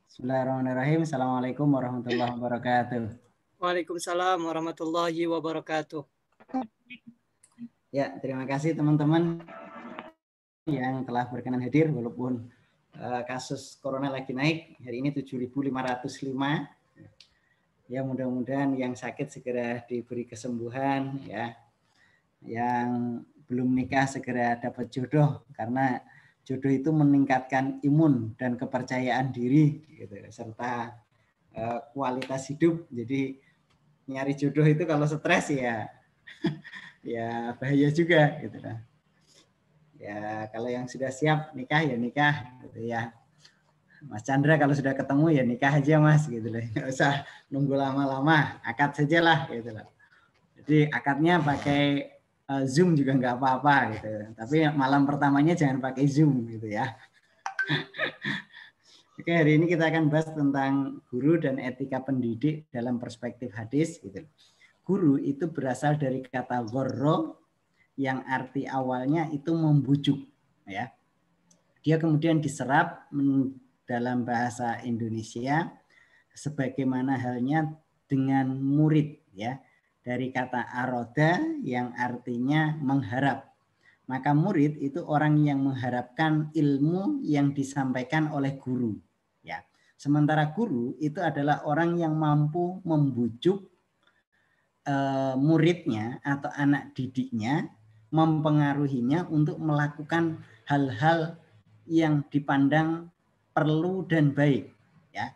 Bismillahirrahmanirrahim. Assalamualaikum warahmatullahi wabarakatuh. Waalaikumsalam warahmatullahi wabarakatuh. Ya, terima kasih teman-teman yang telah berkenan hadir walaupun kasus corona lagi naik. Hari ini 7.505. Ya, mudah-mudahan yang sakit segera diberi kesembuhan ya. Yang belum nikah segera dapat jodoh karena jodoh itu meningkatkan imun dan kepercayaan diri gitu, serta kualitas hidup. Jadi nyari jodoh itu kalau stres ya ya bahaya juga gitu lah. Ya kalau yang sudah siap nikah ya nikah gitu ya. Mas Chandra kalau sudah ketemu ya nikah aja Mas gitu loh. Nggak usah nunggu lama-lama, akad saja lah gitu loh. Jadi akadnya pakai Zoom juga nggak apa-apa gitu. Tapi malam pertamanya jangan pakai Zoom gitu ya. Oke, hari ini kita akan bahas tentang guru dan etika pendidik dalam perspektif hadis gitu. Guru itu berasal dari kata gharra yang arti awalnya itu membujuk ya. Dia kemudian diserap dalam bahasa Indonesia sebagaimana halnya dengan murid ya. Dari kata aroda yang artinya mengharap. Maka murid itu orang yang mengharapkan ilmu yang disampaikan oleh guru ya. Sementara guru itu adalah orang yang mampu membujuk muridnya atau anak didiknya, mempengaruhinya untuk melakukan hal-hal yang dipandang perlu dan baik ya.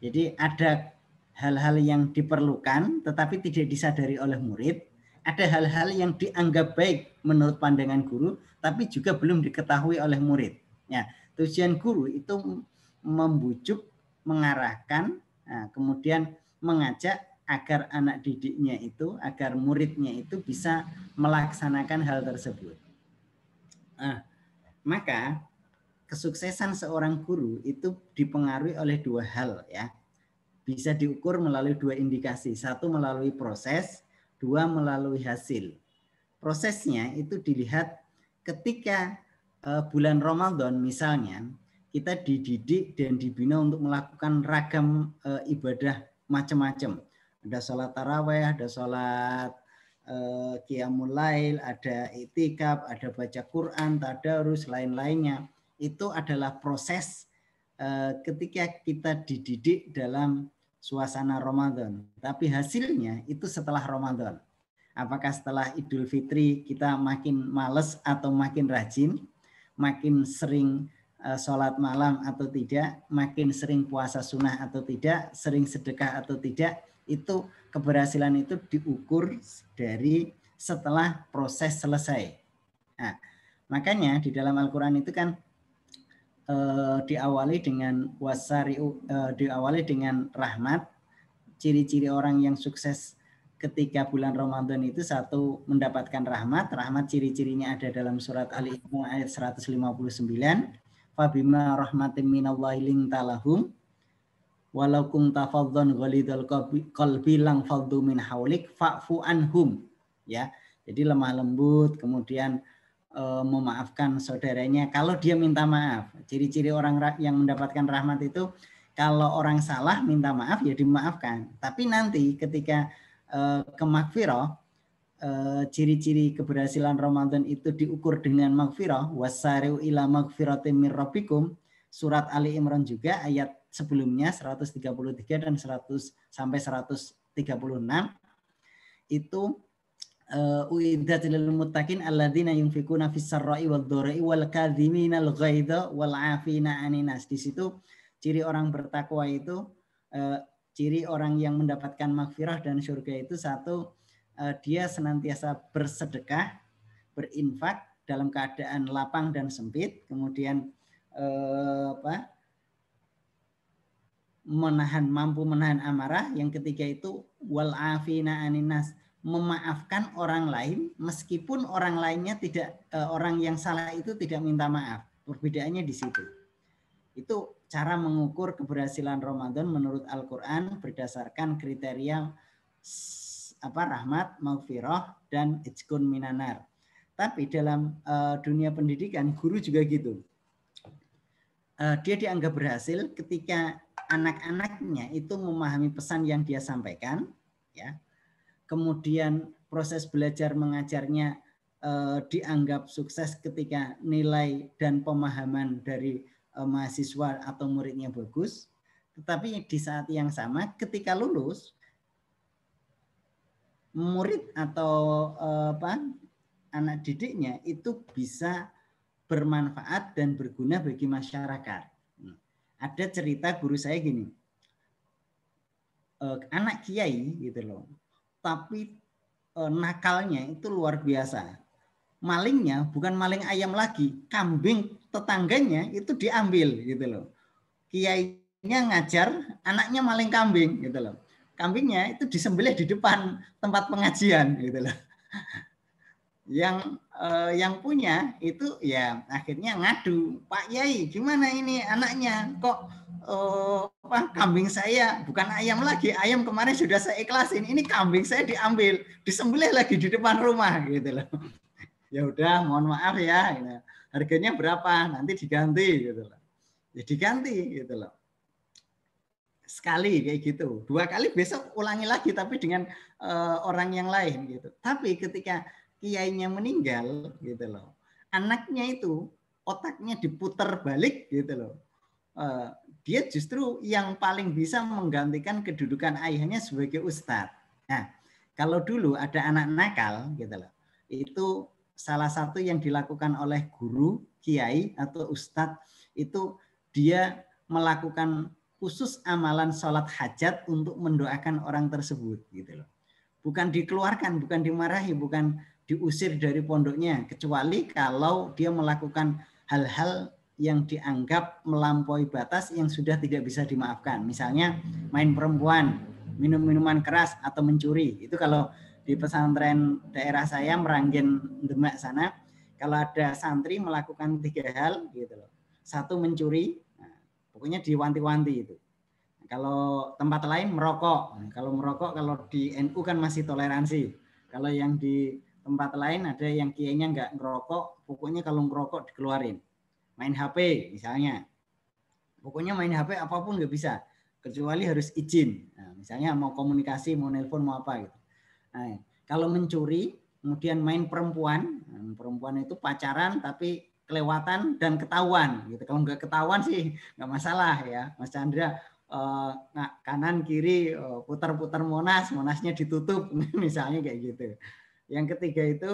Jadi ada hal-hal yang diperlukan tetapi tidak disadari oleh murid, ada hal-hal yang dianggap baik menurut pandangan guru tapi juga belum diketahui oleh murid. Ya, tujuan guru itu membujuk, mengarahkan, kemudian mengajak agar anak didiknya itu, agar muridnya itu bisa melaksanakan hal tersebut. Maka kesuksesan seorang guru itu dipengaruhi oleh dua hal ya. Bisa diukur melalui dua indikasi. Satu melalui proses, dua melalui hasil. Prosesnya itu dilihat ketika bulan Ramadan misalnya, kita dididik dan dibina untuk melakukan ragam ibadah macam-macam. Ada sholat taraweh, ada sholat qiyamul lail, ada itikaf, ada baca Quran, tadarus, lain-lainnya. Itu adalah proses ketika kita dididik dalam suasana Ramadan. Tapi hasilnya itu setelah Ramadan. Apakah setelah Idul Fitri kita makin males atau makin rajin, makin sering sholat malam atau tidak, makin sering puasa sunnah atau tidak, sering sedekah atau tidak, itu keberhasilan itu diukur dari setelah proses selesai. Nah, makanya di dalam Al-Quran itu kan diawali dengan diawali dengan rahmat. Ciri-ciri orang yang sukses ketika bulan Ramadan itu satu mendapatkan rahmat. Rahmat ciri-cirinya ada dalam surat Ali Imran ayat 159. Fabima rahmatin minallahi linta lahum walau kunta faddan ghalidal qalbi lang faddu min haulik fa'fu anhum ya. Jadi lemah lembut, kemudian memaafkan saudaranya kalau dia minta maaf. Ciri-ciri orang yang mendapatkan rahmat itu kalau orang salah minta maaf ya dimaafkan. Tapi nanti ketika ke magfirah, ciri-ciri keberhasilan Ramadan itu diukur dengan magfirah. Wasari'u ila magfiratin min rabbikum. Surat Ali Imran juga ayat sebelumnya 133 dan 100 sampai 136 itu uiddat lil muttaqin alladzina yunfikuna fis sarra'i wad dharra'i wal kadhiminal ghaidha wal 'afina 'anil nas. Di situ ciri orang bertakwa itu ciri orang yang mendapatkan maghfirah dan surga itu satu, dia senantiasa bersedekah, berinfak dalam keadaan lapang dan sempit, kemudian mampu menahan amarah. Yang ketiga itu wal 'afina 'anil nas, memaafkan orang lain meskipun orang lainnya tidak, orang yang salah itu tidak minta maaf. Perbedaannya di situ. Itu cara mengukur keberhasilan Ramadan menurut Al-Quran berdasarkan kriteria rahmat, maghfirah, dan ijkun minanar. Tapi dalam dunia pendidikan, guru juga gitu. Dia dianggap berhasil ketika anak-anaknya itu memahami pesan yang dia sampaikan, ya. Kemudian proses belajar mengajarnya dianggap sukses ketika nilai dan pemahaman dari mahasiswa atau muridnya bagus. Tetapi di saat yang sama ketika lulus, murid atau anak didiknya itu bisa bermanfaat dan berguna bagi masyarakat. Ada cerita guru saya gini, anak kiai gitu loh, tapi nakalnya itu luar biasa. Malingnya bukan maling ayam lagi, kambing tetangganya itu diambil gitu loh. Kiainya ngajar, anaknya maling kambing gitu loh. Kambingnya itu disembelih di depan tempat pengajian gitu loh. Yang punya itu ya akhirnya ngadu, Pak Yai gimana ini anaknya kok kambing saya bukan ayam lagi, ayam kemarin sudah saya ikhlasin, ini kambing saya diambil, disembelih lagi di depan rumah gitu loh. Ya udah mohon maaf ya, harganya berapa nanti diganti gitu loh. Ya diganti gitu loh. Sekali kayak gitu, 2 kali besok ulangi lagi tapi dengan orang yang lain gitu. Tapi ketika kiainya meninggal gitu loh, anaknya itu otaknya diputar balik gitu loh. Dia justru yang paling bisa menggantikan kedudukan ayahnya sebagai ustadz. Nah, kalau dulu ada anak nakal gitu loh, itu salah satu yang dilakukan oleh guru, kiai atau ustadz itu dia melakukan khusus amalan sholat hajat untuk mendoakan orang tersebut gitu loh. Bukan dikeluarkan, bukan dimarahi, bukan diusir dari pondoknya, kecuali kalau dia melakukan hal-hal yang dianggap melampaui batas yang sudah tidak bisa dimaafkan. Misalnya main perempuan, minum minuman keras atau mencuri. Itu kalau di pesantren daerah saya Meranggen Demak sana, kalau ada santri melakukan 3 hal gitu loh. 1 mencuri, pokoknya diwanti-wanti itu. Kalau tempat lain merokok. Kalau merokok, kalau di NU kan masih toleransi. Kalau yang di tempat lain ada yang kiainya nggak ngerokok, pokoknya kalau ngerokok dikeluarin. Main HP misalnya. Pokoknya main HP apapun nggak bisa. Kecuali harus izin. Nah, misalnya mau komunikasi, mau nelpon, mau apa gitu. Nah, kalau mencuri, kemudian main perempuan. Perempuan itu pacaran tapi kelewatan dan ketahuan gitu. Kalau nggak ketahuan sih nggak masalah ya, Mas Chandra. Kanan kiri putar-putar Monasnya ditutup misalnya kayak gitu. Yang ketiga itu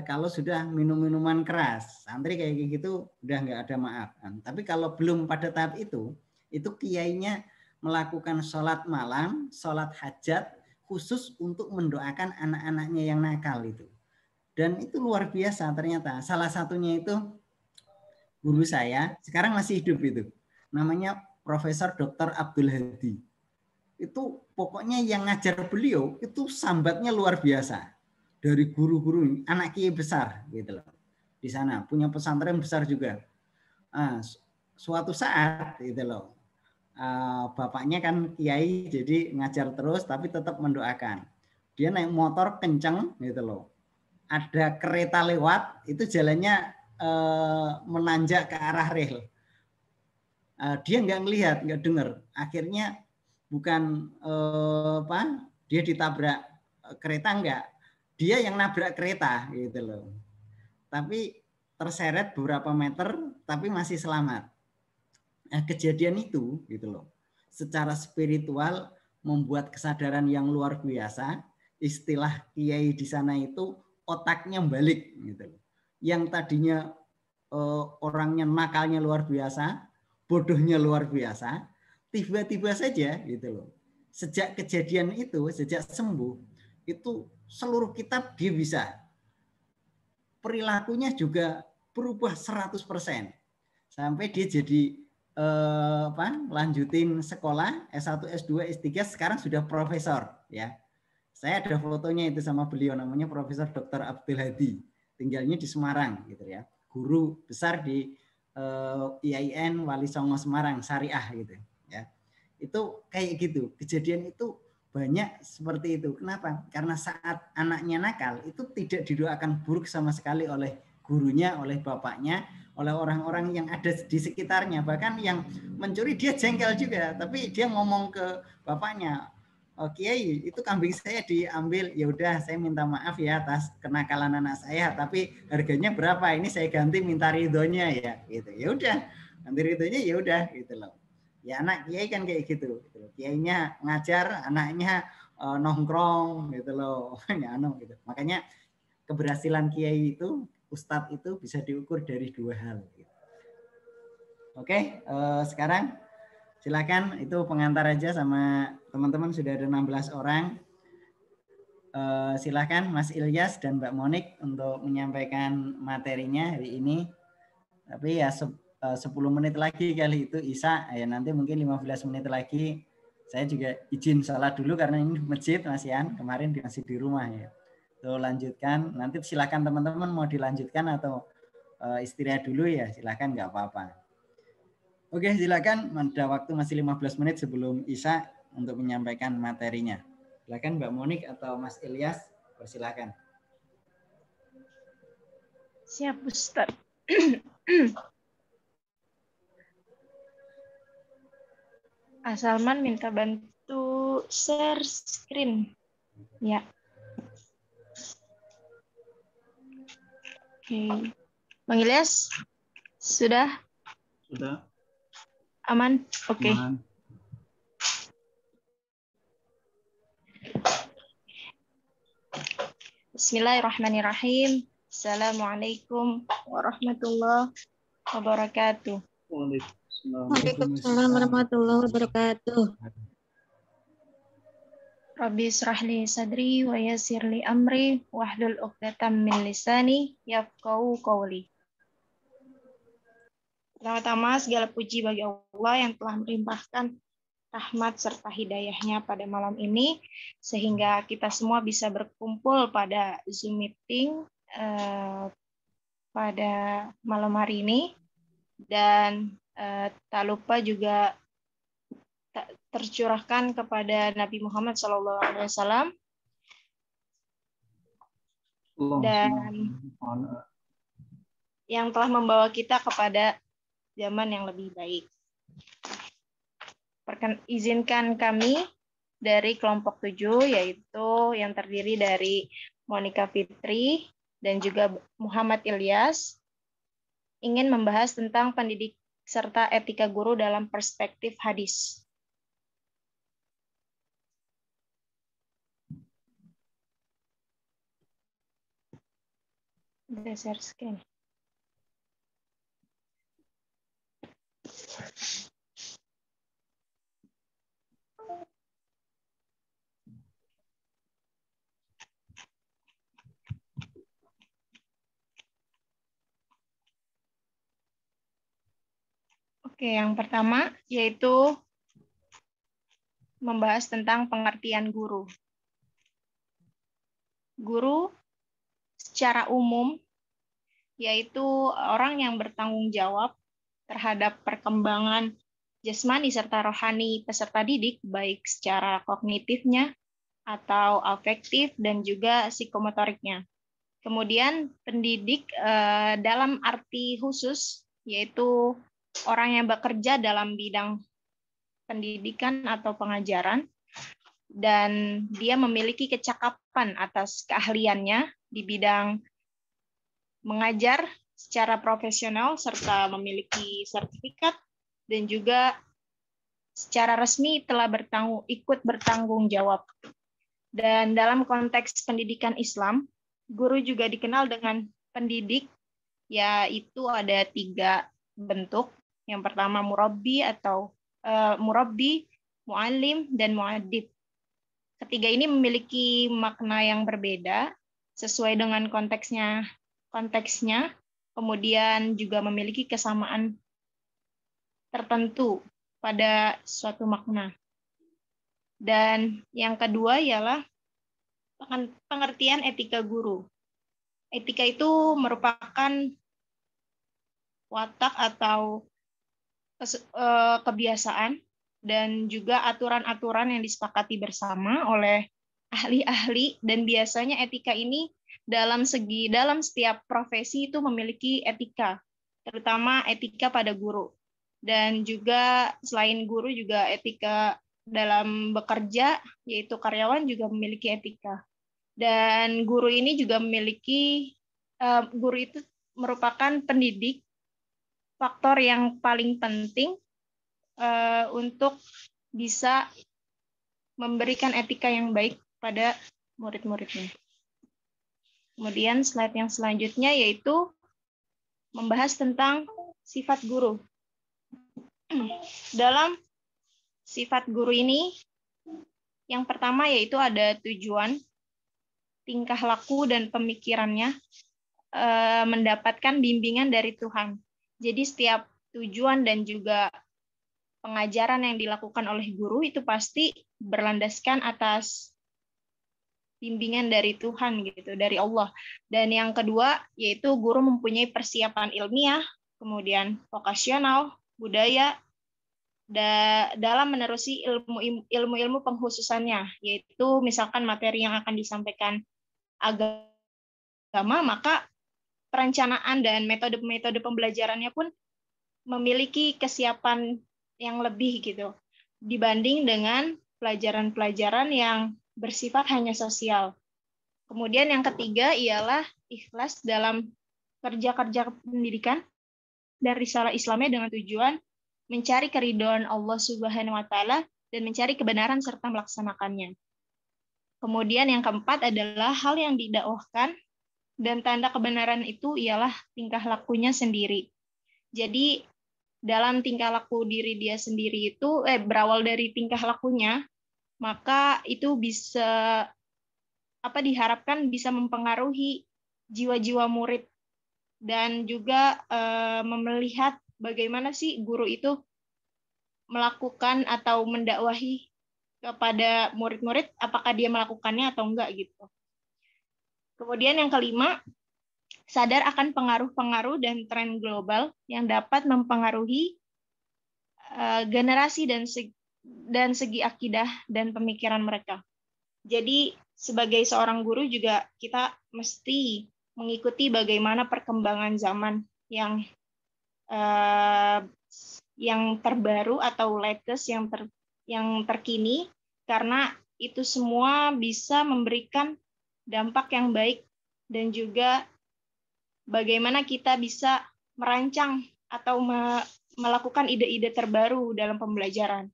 kalau sudah minum minuman keras, santri kayak gitu udah nggak ada maaf. Tapi kalau belum pada tahap itu kiainya melakukan sholat malam, sholat hajat khusus untuk mendoakan anak-anaknya yang nakal itu. Dan itu luar biasa ternyata. Salah satunya itu guru saya, sekarang masih hidup itu. Namanya Profesor Dr. Abdul Hadi. Itu pokoknya yang ngajar beliau itu sambatnya luar biasa. Dari guru-guru anak kiai besar gitu loh. Di sana punya pesantren besar juga. Suatu saat gitu loh. Bapaknya kan kiai jadi ngajar terus tapi tetap mendoakan. Dia naik motor kenceng gitu loh. Ada kereta lewat, itu jalannya menanjak ke arah rel. Dia nggak ngelihat, nggak dengar. Akhirnya bukan dia ditabrak kereta enggak, dia yang nabrak kereta gitu loh. Tapi terseret beberapa meter, tapi masih selamat. Nah, kejadian itu gitu loh, secara spiritual membuat kesadaran yang luar biasa. Istilah kiai di sana itu otaknya balik gitu loh. Yang tadinya orangnya nakalnya luar biasa, bodohnya luar biasa, tiba-tiba saja gitu loh. Sejak kejadian itu, sejak sembuh, itu seluruh kitab dia bisa. Perilakunya juga berubah 100%. Sampai dia jadi lanjutin sekolah S1, S2, S3, sekarang sudah profesor ya. Saya ada fotonya itu sama beliau, namanya Profesor Dr. Abdul Hadi. Tinggalnya di Semarang gitu ya. Guru besar di IAIN Wali Songo Semarang Syariah gitu ya. Itu kayak gitu. Kejadian itu banyak seperti itu. Kenapa? Karena saat anaknya nakal itu tidak didoakan buruk sama sekali oleh gurunya, oleh bapaknya, oleh orang-orang yang ada di sekitarnya. Bahkan yang mencuri dia jengkel juga, tapi dia ngomong ke bapaknya, "Oh Kiai, itu kambing saya diambil. Ya udah, saya minta maaf ya atas kenakalan anak saya, tapi harganya berapa? Ini saya ganti, minta ridhonya ya." Gitu. Ya udah, ganti ridhonya ya udah gitu loh. Ya anak kiai kan kayak gitu. Kiainya ngajar, anaknya nongkrong gitu loh. Gitu. Makanya keberhasilan kiai itu, ustadz itu bisa diukur dari dua hal. Oke, sekarang silakan itu pengantar aja sama teman-teman, sudah ada 16 orang. Silakan Mas Ilyas dan Mbak Monik untuk menyampaikan materinya hari ini. Tapi ya 10 menit lagi kali itu Isya, ya nanti mungkin 15 menit lagi saya juga izin sholat dulu karena ini masjid Mas Yan, kemarin masih di rumah ya. Tuh lanjutkan, nanti silakan teman-teman mau dilanjutkan atau istirahat dulu ya silakan, nggak apa-apa. Oke, silakan, ada waktu masih 15 menit sebelum Isya untuk menyampaikan materinya. Silakan Mbak Monik atau Mas Ilyas, persilakan. Siap Ustaz. Salman minta bantu share screen. Ya. Oke. Bang Ilyas, sudah? Sudah. Aman? Oke. Aman. Bismillahirrahmanirrahim. Assalamualaikum warahmatullahi wabarakatuh. Waalaikumsalam warahmatullahi wabarakatuh. Rabbi israhli sadri wa yassirli amri wahlul 'uqdatam min lisani yafqahu qawli. Pertama-tama segala puji bagi Allah yang telah melimpahkan rahmat serta hidayahnya pada malam ini sehingga kita semua bisa berkumpul pada Zoom meeting pada malam hari ini, dan tak lupa juga tercurahkan kepada Nabi Muhammad SAW dan yang telah membawa kita kepada zaman yang lebih baik. Izinkan kami dari kelompok 7, yaitu yang terdiri dari Monika Fitri dan juga Muhammad Ilyas, ingin membahas tentang pendidik serta etika guru dalam perspektif hadis. Share screen. Oke, yang pertama yaitu membahas tentang pengertian guru. Guru secara umum yaitu orang yang bertanggung jawab terhadap perkembangan jasmani serta rohani peserta didik, baik secara kognitifnya atau afektif dan juga psikomotoriknya. Kemudian pendidik dalam arti khusus yaitu orang yang bekerja dalam bidang pendidikan atau pengajaran, dan dia memiliki kecakapan atas keahliannya di bidang mengajar secara profesional serta memiliki sertifikat, dan juga secara resmi telah ikut bertanggung jawab. Dan dalam konteks pendidikan Islam, guru juga dikenal dengan pendidik, yaitu ada 3 bentuk. Yang pertama murabbi atau murabbi, muallim, dan muaddib. Ketiga ini memiliki makna yang berbeda sesuai dengan konteksnya, kemudian juga memiliki kesamaan tertentu pada suatu makna. Dan yang kedua ialah pengertian etika guru. Etika itu merupakan watak atau kebiasaan dan juga aturan-aturan yang disepakati bersama oleh ahli-ahli, dan biasanya etika ini dalam setiap profesi itu memiliki etika, terutama etika pada guru. Dan juga selain guru juga etika dalam bekerja, yaitu karyawan juga memiliki etika. Dan guru ini juga memiliki, guru itu merupakan pendidik, faktor yang paling penting untuk bisa memberikan etika yang baik pada murid-muridnya. Kemudian slide yang selanjutnya yaitu membahas tentang sifat guru. Dalam sifat guru ini, yang pertama yaitu ada tujuan, tingkah laku, dan pemikirannya mendapatkan bimbingan dari Tuhan. Jadi setiap tujuan dan juga pengajaran yang dilakukan oleh guru itu pasti berlandaskan atas bimbingan dari Tuhan gitu, dari Allah. Dan yang kedua yaitu guru mempunyai persiapan ilmiah, kemudian vokasional, budaya, dalam menerusi ilmu-ilmu pengkhususannya, yaitu misalkan materi yang akan disampaikan agama, maka perencanaan dan metode-metode pembelajarannya pun memiliki kesiapan yang lebih gitu dibanding dengan pelajaran-pelajaran yang bersifat hanya sosial. Kemudian yang ketiga ialah ikhlas dalam kerja-kerja pendidikan dan risalah Islamnya dengan tujuan mencari keridhaan Allah Subhanahu wa taala dan mencari kebenaran serta melaksanakannya. Kemudian yang keempat adalah hal yang didakwahkan, dan tanda kebenaran itu ialah tingkah lakunya sendiri. Jadi dalam tingkah laku diri dia sendiri itu berawal dari tingkah lakunya, maka itu bisa diharapkan bisa mempengaruhi jiwa-jiwa murid dan juga melihat bagaimana sih guru itu melakukan atau mendakwahi kepada murid-murid, apakah dia melakukannya atau enggak gitu. Kemudian yang kelima, sadar akan pengaruh-pengaruh dan tren global yang dapat mempengaruhi generasi dan segi akidah dan pemikiran mereka. Jadi sebagai seorang guru juga kita mesti mengikuti bagaimana perkembangan zaman yang terbaru atau latest, yang terkini, karena itu semua bisa memberikan dampak yang baik dan juga bagaimana kita bisa merancang atau melakukan ide-ide terbaru dalam pembelajaran.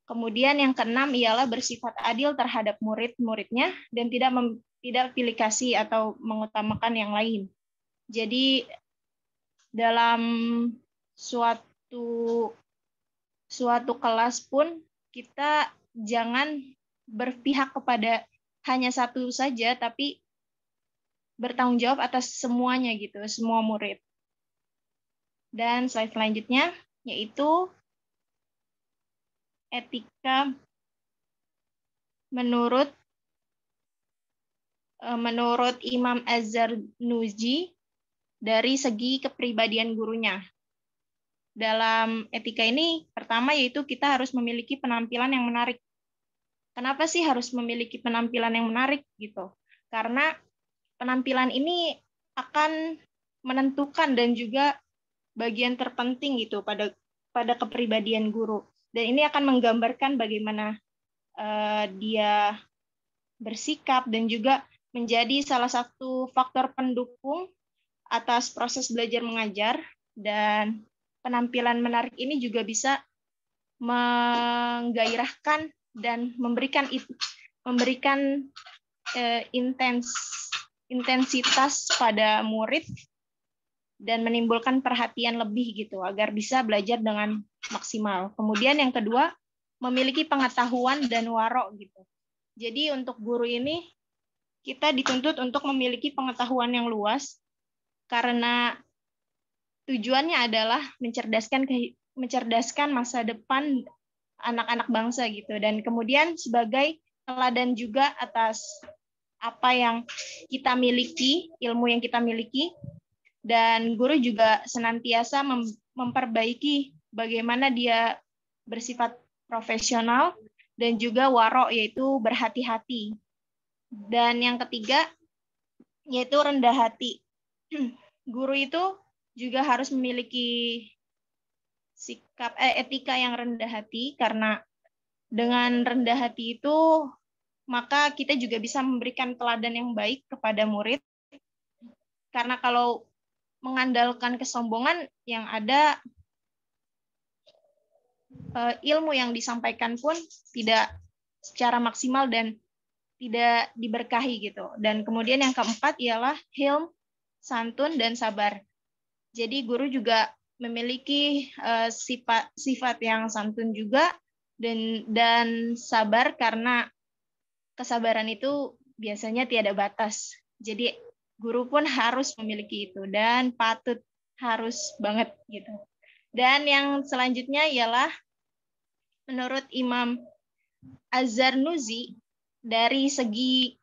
Kemudian yang keenam ialah bersifat adil terhadap murid-muridnya dan tidak pilih kasih atau mengutamakan yang lain. Jadi dalam suatu kelas pun kita jangan berpihak kepada hanya satu saja, tapi bertanggung jawab atas semuanya gitu, semua murid. Dan slide selanjutnya yaitu etika menurut Imam Az-Zarnuji dari segi kepribadian gurunya. Dalam etika ini pertama yaitu kita harus memiliki penampilan yang menarik. Kenapa sih harus memiliki penampilan yang menarik gitu? Karena penampilan ini akan menentukan dan juga bagian terpenting gitu pada kepribadian guru. Dan ini akan menggambarkan bagaimana dia bersikap dan juga menjadi salah satu faktor pendukung atas proses belajar mengajar. Dan penampilan menarik ini juga bisa menggairahkan dan memberikan intensitas pada murid dan menimbulkan perhatian lebih gitu agar bisa belajar dengan maksimal. Kemudian yang kedua, memiliki pengetahuan dan warok gitu. Jadi untuk guru ini kita dituntut untuk memiliki pengetahuan yang luas karena tujuannya adalah mencerdaskan masa depan anak-anak bangsa gitu, dan kemudian sebagai teladan juga atas apa yang kita miliki, ilmu yang kita miliki, dan guru juga senantiasa memperbaiki bagaimana dia bersifat profesional, dan juga waro, yaitu berhati-hati. Dan yang ketiga, yaitu rendah hati. Guru itu juga harus memiliki sikap etika yang rendah hati, karena dengan rendah hati itu maka kita juga bisa memberikan teladan yang baik kepada murid. Karena kalau mengandalkan kesombongan, yang ada ilmu yang disampaikan pun tidak secara maksimal dan tidak diberkahi gitu. Dan kemudian yang keempat ialah hilm, santun, dan sabar. Jadi guru juga memiliki sifat yang santun juga dan sabar, karena kesabaran itu biasanya tiada batas. Jadi guru pun harus memiliki itu dan patut harus banget gitu. Dan yang selanjutnya ialah menurut Imam Az-Zarnuzi, dari segi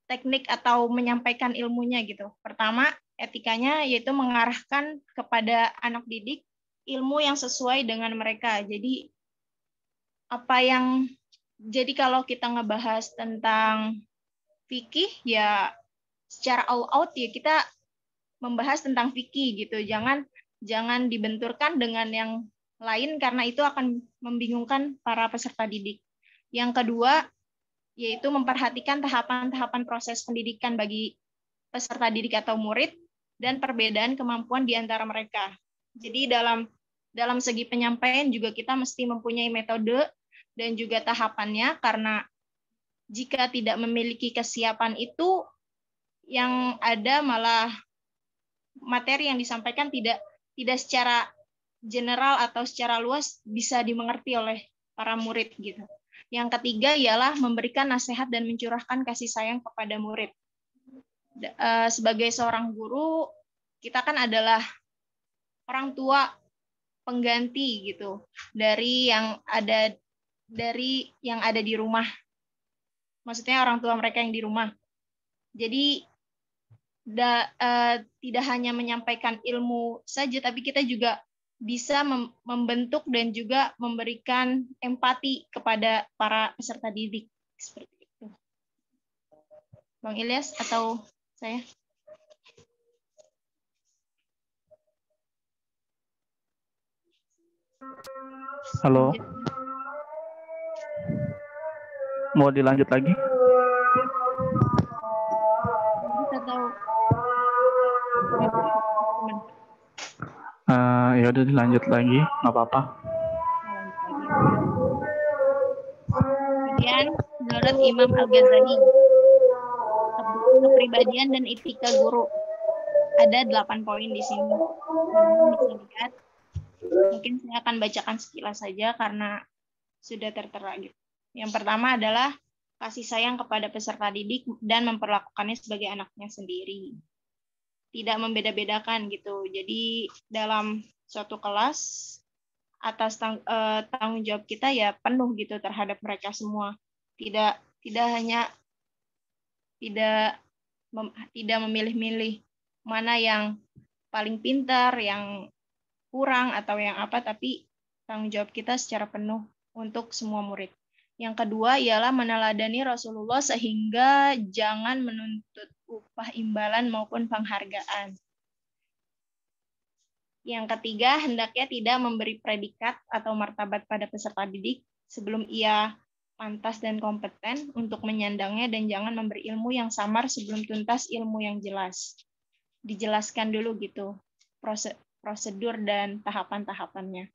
teknik atau menyampaikan ilmunya gitu. Pertama, etikanya yaitu mengarahkan kepada anak didik ilmu yang sesuai dengan mereka. Jadi kalau kita ngebahas tentang fikih, ya secara all out ya kita membahas tentang fikih gitu. Jangan dibenturkan dengan yang lain, karena itu akan membingungkan para peserta didik. Yang kedua, yaitu memperhatikan tahapan-tahapan proses pendidikan bagi peserta didik atau murid dan perbedaan kemampuan di antara mereka. Jadi dalam segi penyampaian juga kita mesti mempunyai metode dan juga tahapannya, karena jika tidak memiliki kesiapan itu, yang ada malah materi yang disampaikan tidak secara general atau secara luas bisa dimengerti oleh para murid gitu. Yang ketiga ialah memberikan nasihat dan mencurahkan kasih sayang kepada murid. Sebagai seorang guru, kita kan adalah orang tua pengganti gitu dari yang ada di rumah. Maksudnya orang tua mereka yang di rumah. Jadi tidak hanya menyampaikan ilmu saja, tapi kita juga bisa membentuk dan juga memberikan empati kepada para peserta didik. Seperti itu. Bang Ilyas atau saya? Halo. Mau dilanjut lagi? Kita tahu. Ya udah dilanjut lagi, nggak apa-apa. Kemudian menurut Imam Al-Ghazali, kepribadian dan etika guru, ada 8 poin di sini. Teman-teman bisa lihat. Mungkin saya akan bacakan sekilas saja karena sudah tertera gitu. Yang pertama adalah kasih sayang kepada peserta didik dan memperlakukannya sebagai anaknya sendiri. Tidak membeda-bedakan gitu. Jadi dalam suatu kelas, atas tanggung jawab kita ya penuh gitu terhadap mereka semua. Tidak memilih-milih mana yang paling pintar, yang kurang atau yang apa, tapi tanggung jawab kita secara penuh untuk semua murid. Yang kedua ialah meneladani Rasulullah sehingga jangan menuntut upah imbalan maupun penghargaan. Yang ketiga, hendaknya tidak memberi predikat atau martabat pada peserta didik sebelum ia pantas dan kompeten untuk menyandangnya, dan jangan memberi ilmu yang samar sebelum tuntas ilmu yang jelas. Dijelaskan dulu gitu prosedur dan tahapan-tahapannya.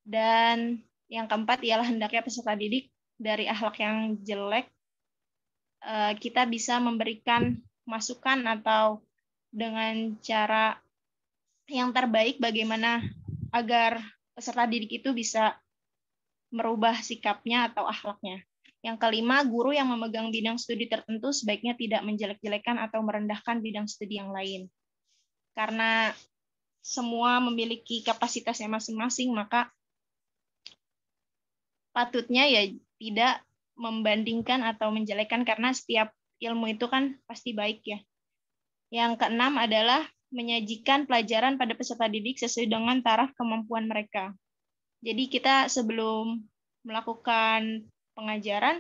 Dan yang keempat ialah hendaknya peserta didik dari akhlak yang jelek, kita bisa memberikan masukan atau dengan cara yang terbaik bagaimana agar peserta didik itu bisa merubah sikapnya atau akhlaknya. Yang kelima, guru yang memegang bidang studi tertentu sebaiknya tidak menjelek-jelekan atau merendahkan bidang studi yang lain. Karena semua memiliki kapasitasnya masing-masing, maka patutnya ya tidak membandingkan atau menjelekkan, karena setiap ilmu itu kan pasti baik ya. Yang keenam adalah menyajikan pelajaran pada peserta didik sesuai dengan taraf kemampuan mereka. Jadi kita sebelum melakukan pengajaran,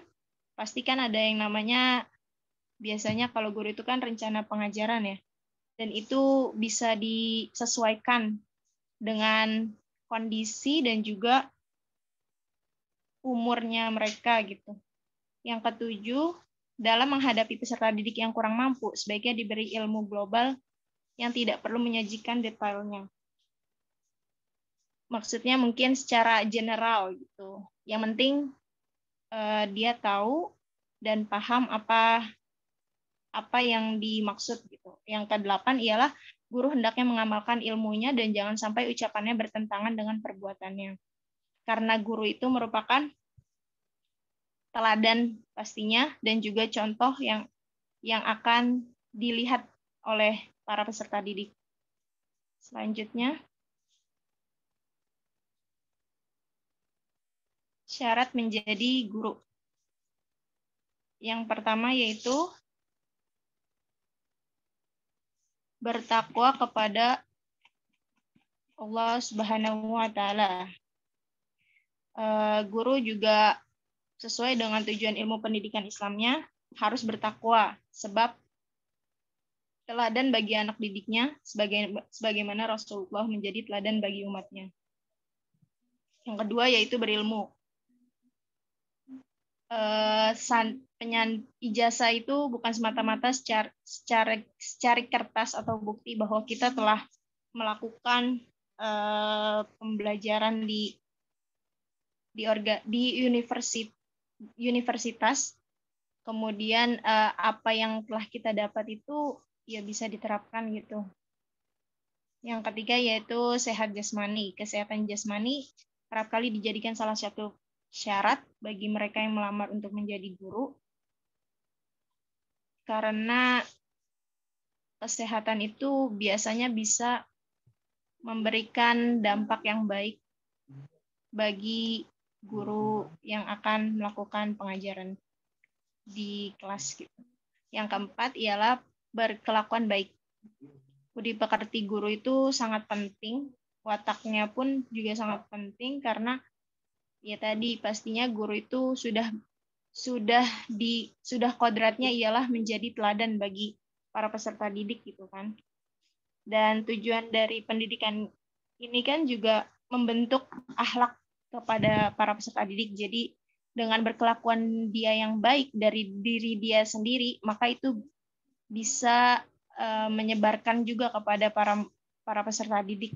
pastikan ada yang namanya, biasanya kalau guru itu kan rencana pengajaran ya. Dan itu bisa disesuaikan dengan kondisi dan juga umurnya mereka gitu. Yang ketujuh, dalam menghadapi peserta didik yang kurang mampu, sebaiknya diberi ilmu global yang tidak perlu menyajikan detailnya. Maksudnya mungkin secara general gitu. Yang penting dia tahu dan paham apa yang dimaksud gitu. Yang kedelapan ialah guru hendaknya mengamalkan ilmunya dan jangan sampai ucapannya bertentangan dengan perbuatannya. Karena guru itu merupakan teladan pastinya dan juga contoh yang akan dilihat oleh para peserta didik. Selanjutnya, syarat menjadi guru. Yang pertama yaitu bertakwa kepada Allah Subhanahu wa Ta'ala. Guru juga sesuai dengan tujuan ilmu pendidikan Islamnya harus bertakwa, sebab teladan bagi anak didiknya sebagaimana Rasulullah menjadi teladan bagi umatnya. Yang kedua yaitu berilmu. Ijazah itu bukan semata-mata secara kertas atau bukti bahwa kita telah melakukan pembelajaran di universitas, kemudian apa yang telah kita dapat itu ya bisa diterapkan gitu. Yang ketiga yaitu sehat jasmani. Kesehatan jasmani kerap kali dijadikan salah satu syarat bagi mereka yang melamar untuk menjadi guru, karena kesehatan itu biasanya bisa memberikan dampak yang baik bagi guru yang akan melakukan pengajaran di kelas gitu. Yang keempat ialah berkelakuan baik. Budi pekerti guru itu sangat penting, wataknya pun juga sangat penting karena ya tadi pastinya guru itu sudah kodratnya ialah menjadi teladan bagi para peserta didik gitu kan. Dan tujuan dari pendidikan ini kan juga membentuk akhlak kepada para peserta didik. Jadi dengan berkelakuan dia yang baik dari diri dia sendiri, maka itu bisa menyebarkan juga kepada para peserta didik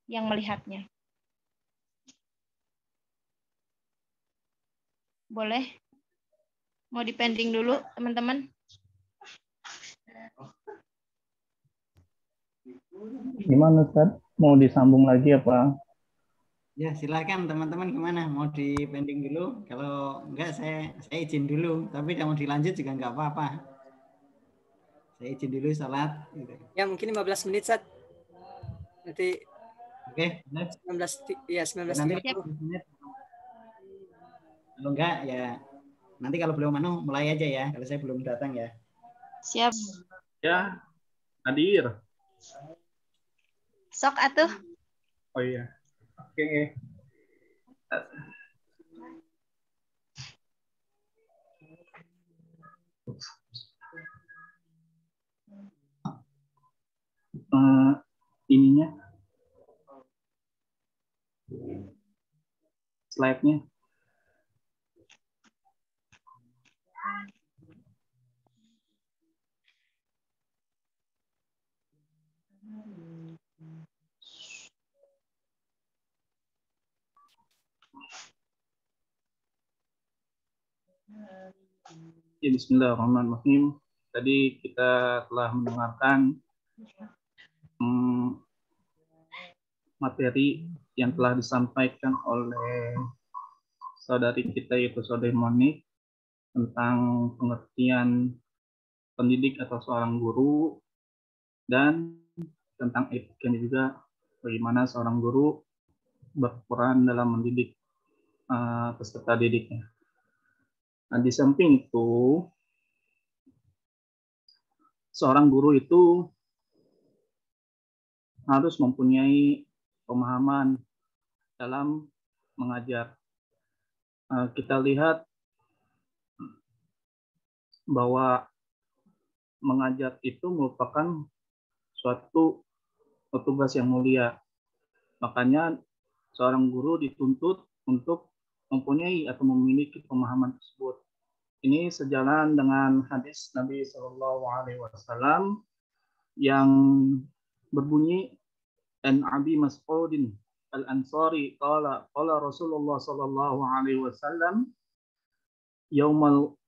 yang melihatnya. Boleh? Mau dipending dulu, teman-teman? Gimana, Ustaz? Mau disambung lagi apa? Ya, silakan teman-teman gimana? Mau dipending dulu? Kalau enggak, saya izin dulu. Tapi kalau mau dilanjut juga enggak apa-apa. Saya izin dulu salat. Gitu. Ya, mungkin 15 menit, Sat. Nanti Oke, 19 nanti menit. Kalau enggak ya nanti kalau belum mulai aja ya. Kalau saya belum datang ya. Siap. Ya, hadir. Sok atuh. Oh iya. Oke. Ininya. Slide-nya. Ya, bismillahirrahmanirrahim. Tadi kita telah mendengarkan materi yang telah disampaikan oleh saudari kita yaitu Saudari Monik tentang pengertian pendidik atau seorang guru dan tentang etikanya juga bagaimana seorang guru berperan dalam mendidik peserta didiknya. Nah, di samping itu seorang guru itu harus mempunyai pemahaman dalam mengajar. Kita lihat bahwa mengajar itu merupakan suatu tugas yang mulia. Makanya seorang guru dituntut untuk mempunyai atau memiliki pemahaman tersebut. Ini sejalan dengan hadis Nabi SAW yang berbunyi, an Abi Mas'udin al-Ansari qala Rasulullah sallallahu alaihi wasallam yaumal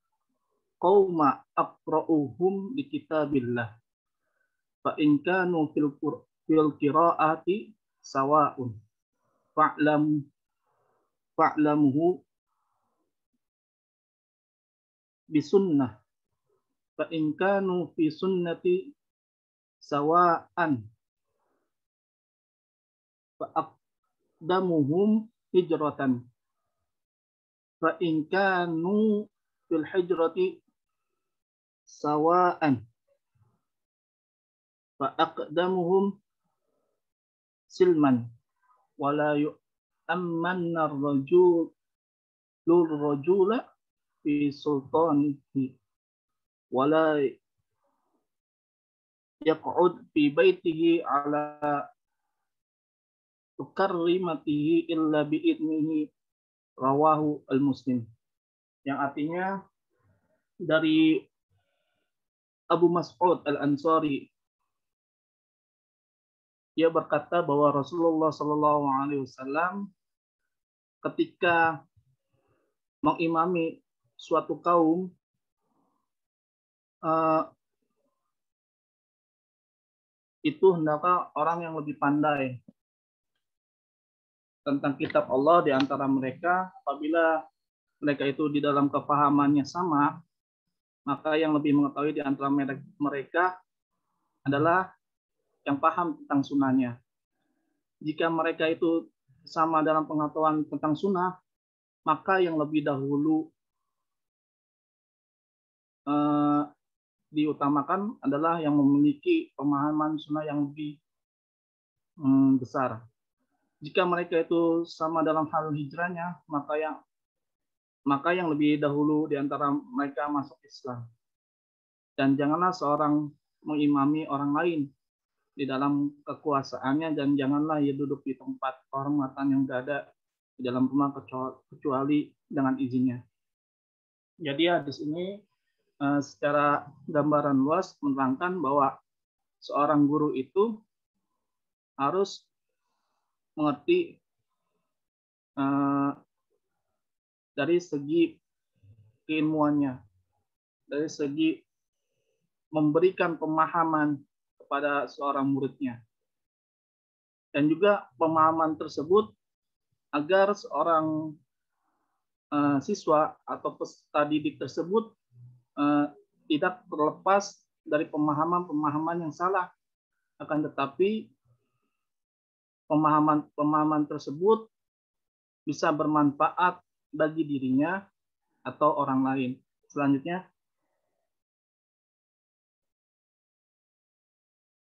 qauma aqra'uhum li kitabillah fa in kanu fil qira'ati sawa'un fa'lamuhu bisunnah fa in kanu fi sunnati sawa'an fa aqdamuhum hijratan fa in kanu fil hijrati sawa'an fa aqdamuhum silman wala yu'ammanna rajula fi sultanihi wala yaq'ud fi baitihi ala tukarrimatihi illa bi'idnihi rawahu al-Muslim. Yang artinya dari Abu Mas'ud al-Ansari, dia berkata bahwa Rasulullah SAW ketika mengimami suatu kaum itu hendaklah orang yang lebih pandai tentang kitab Allah di antara mereka. Apabila mereka itu di dalam kepahamannya sama, maka yang lebih mengetahui di antara mereka adalah yang paham tentang sunnahnya. Jika mereka itu sama dalam pengetahuan tentang sunnah, maka yang lebih dahulu diutamakan adalah yang memiliki pemahaman sunnah yang lebih besar. Jika mereka itu sama dalam hal hijrahnya, maka yang lebih dahulu di antara mereka masuk Islam. Dan janganlah seorang mengimami orang lain di dalam kekuasaannya, dan janganlah ia duduk di tempat kehormatan yang berada di dalam rumah kecuali dengan izinnya. Jadi hadis ini secara gambaran luas menerangkan bahwa seorang guru itu harus mengerti dari segi keilmuannya, dari segi memberikan pemahaman kepada seorang muridnya, dan juga pemahaman tersebut agar seorang siswa atau peserta didik tersebut tidak terlepas dari pemahaman-pemahaman yang salah, akan tetapi pemahaman tersebut bisa bermanfaat bagi dirinya atau orang lain. Selanjutnya,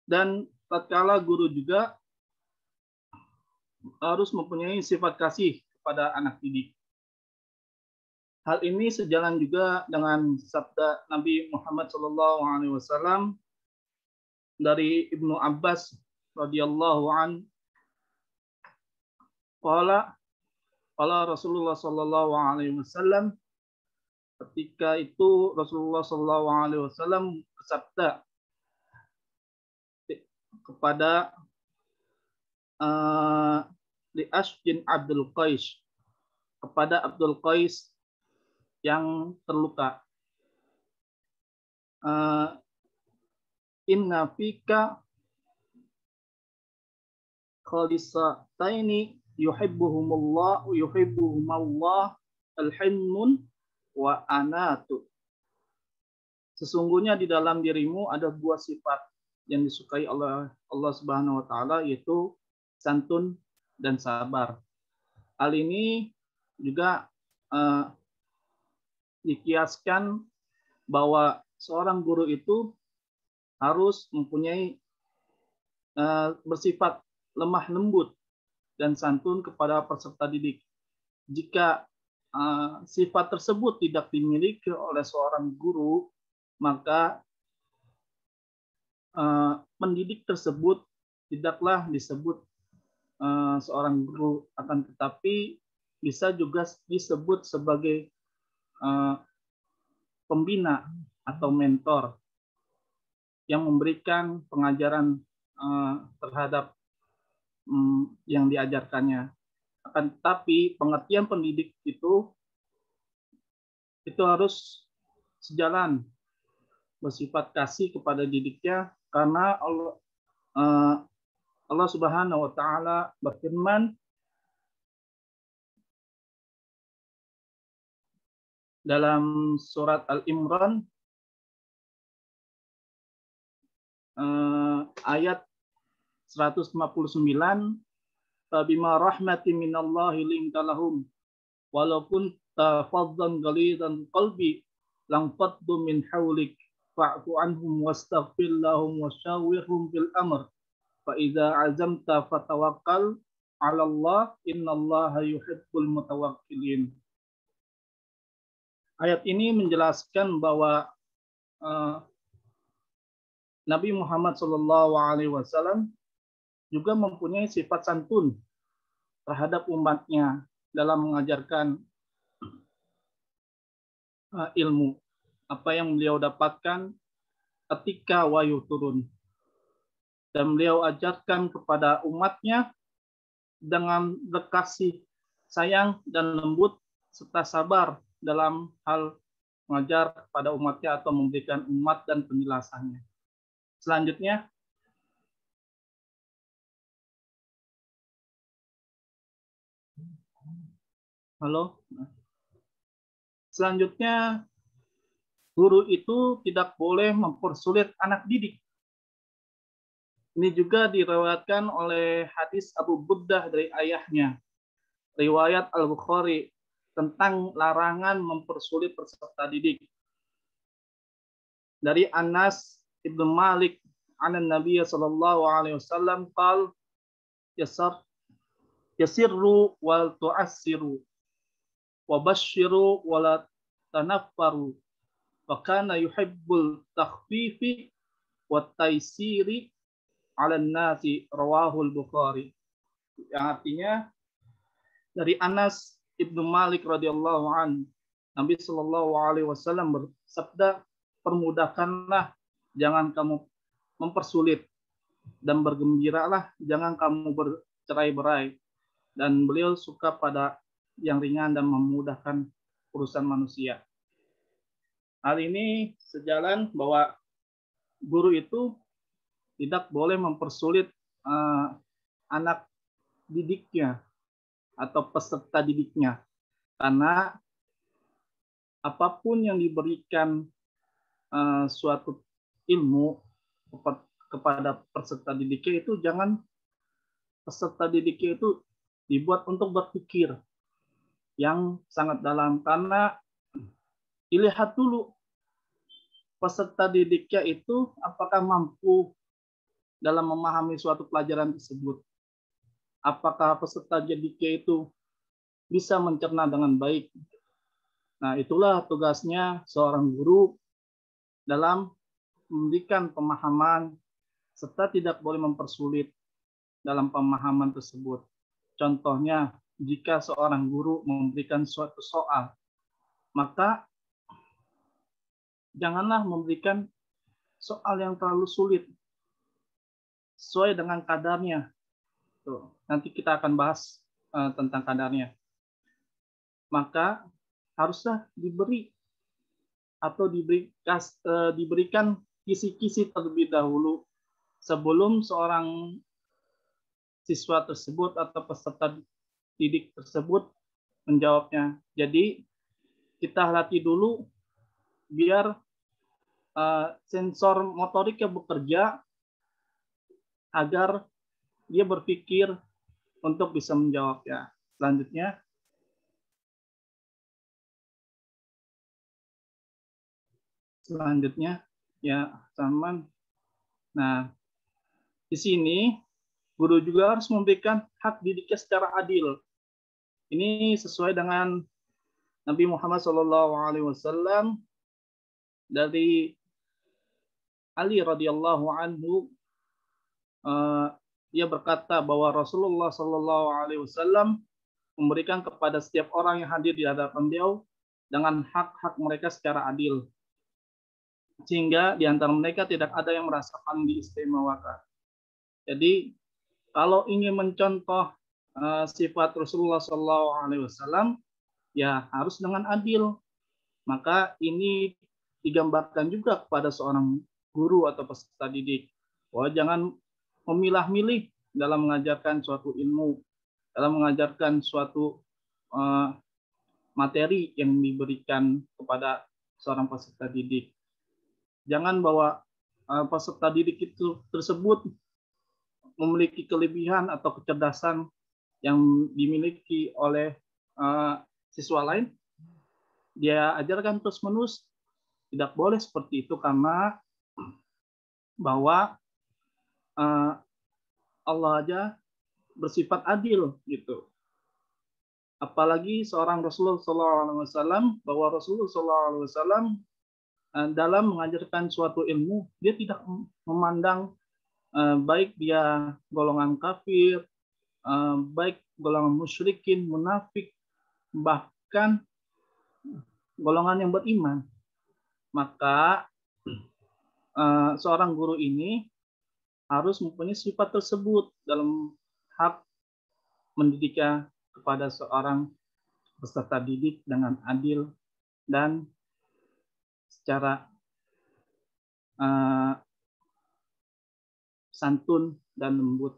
dan tatkala guru juga harus mempunyai sifat kasih kepada anak didik. Hal ini sejalan juga dengan sabda Nabi Muhammad SAW dari Ibnu Abbas radhiyallahu an, qala Rasulullah SAW, ketika itu Rasulullah SAW bersabda kepada li Ashjin Abdul Qais, kepada Abdul Qais yang terluka, inna fika khalisataini yuhibbuhumullah al-hilmun wa anatu. Sesungguhnya di dalam dirimu ada dua sifat yang disukai oleh Allah Subhanahu wa taala, yaitu santun dan sabar. Hal ini juga dikiaskan bahwa seorang guru itu harus mempunyai bersifat lemah lembut dan santun kepada peserta didik. jika sifat tersebut tidak dimiliki oleh seorang guru, maka pendidik tersebut tidaklah disebut seorang guru, akan tetapi bisa juga disebut sebagai pembina atau mentor yang memberikan pengajaran terhadap yang diajarkannya. Akan tetapi pengertian pendidik itu harus sejalan, bersifat kasih kepada didiknya, karena Allah Subhanahu wa taala berfirman dalam surat Al-Imran ayat 159, "Bima rahmatin minallahi linta lahum walaupun tafaddan ghalidan qalbi lang faddu min hawlik fa'fu anhum wastaghfir lahum wasyawirhum fil amr fa idza azamta fatawakkal 'ala Allah innallaha yuhibbul mutawakkilin." Ayat ini menjelaskan bahwa Nabi Muhammad SAW juga mempunyai sifat santun terhadap umatnya dalam mengajarkan ilmu, apa yang beliau dapatkan ketika wahyu turun. Dan beliau ajarkan kepada umatnya dengan berkasih sayang dan lembut serta sabar dalam hal mengajar kepada umatnya atau memberikan umat dan penjelasannya. Selanjutnya, selanjutnya, guru itu tidak boleh mempersulit anak didik. Ini juga diriwayatkan oleh hadis Abu Burdah dari ayahnya, riwayat Al-Bukhari, tentang larangan mempersulit peserta didik. Dari Anas ibn Malik anan Nabi sallallahu alaihi wasallam qal yasirru wal tu'assiru wa basyiru wa la tanaffaru wa kana yuhibbul takhfifi wa taysiri 'alan nasi, rawahul Bukhari. Yang artinya dari Anas ibnu Malik radhiyallahu an, Nabi sallallahu alaihi wasallam bersabda, "Permudahkanlah, jangan kamu mempersulit, dan bergembiralah, jangan kamu bercerai-berai." Dan beliau suka pada yang ringan dan memudahkan urusan manusia. Hal ini sejalan bahwa guru itu tidak boleh mempersulit anak didiknya atau peserta didiknya, karena apapun yang diberikan suatu ilmu kepada peserta didiknya itu, jangan peserta didiknya itu dibuat untuk berpikir yang sangat dalam, karena dilihat dulu peserta didiknya itu apakah mampu dalam memahami suatu pelajaran tersebut. Apakah peserta didiknya itu bisa mencerna dengan baik. Nah, itulah tugasnya seorang guru dalam memberikan pemahaman serta tidak boleh mempersulit dalam pemahaman tersebut. Contohnya, jika seorang guru memberikan suatu soal, maka janganlah memberikan soal yang terlalu sulit, sesuai dengan kadarnya. Tuh, nanti kita akan bahas tentang kadarnya. Maka haruslah diberi atau diberikan kisi-kisi terlebih dahulu sebelum seorang siswa tersebut atau peserta didik tersebut menjawabnya. Jadi kita latih dulu biar sensor motoriknya bekerja agar dia berpikir untuk bisa menjawabnya. Selanjutnya ya teman. Nah, di sini guru juga harus memberikan hak didiknya secara adil. Ini sesuai dengan Nabi Muhammad SAW dari Ali radhiyallahu anhu. Dia berkata bahwa Rasulullah SAW memberikan kepada setiap orang yang hadir di hadapan beliau dengan hak-hak mereka secara adil, sehingga di antara mereka tidak ada yang merasa paling diistimewakan. Jadi kalau ingin mencontoh sifat Rasulullah SAW, ya harus dengan adil. Maka ini digambarkan juga kepada seorang guru atau peserta didik, bahwa jangan memilah-milih dalam mengajarkan suatu ilmu, dalam mengajarkan suatu materi yang diberikan kepada seorang peserta didik. Jangan bahwa peserta didik itu tersebut memiliki kelebihan atau kecerdasan yang dimiliki oleh siswa lain, dia ajarkan terus-menerus. Tidak boleh seperti itu, karena bahwa Allah aja bersifat adil gitu. Apalagi seorang Rasulullah SAW, bahwa Rasulullah SAW dalam mengajarkan suatu ilmu, dia tidak memandang baik dia golongan kafir, baik golongan musyrikin, munafik, bahkan golongan yang beriman. Maka seorang guru ini harus mempunyai sifat tersebut dalam hak mendidiknya kepada seorang peserta didik dengan adil dan secara santun dan lembut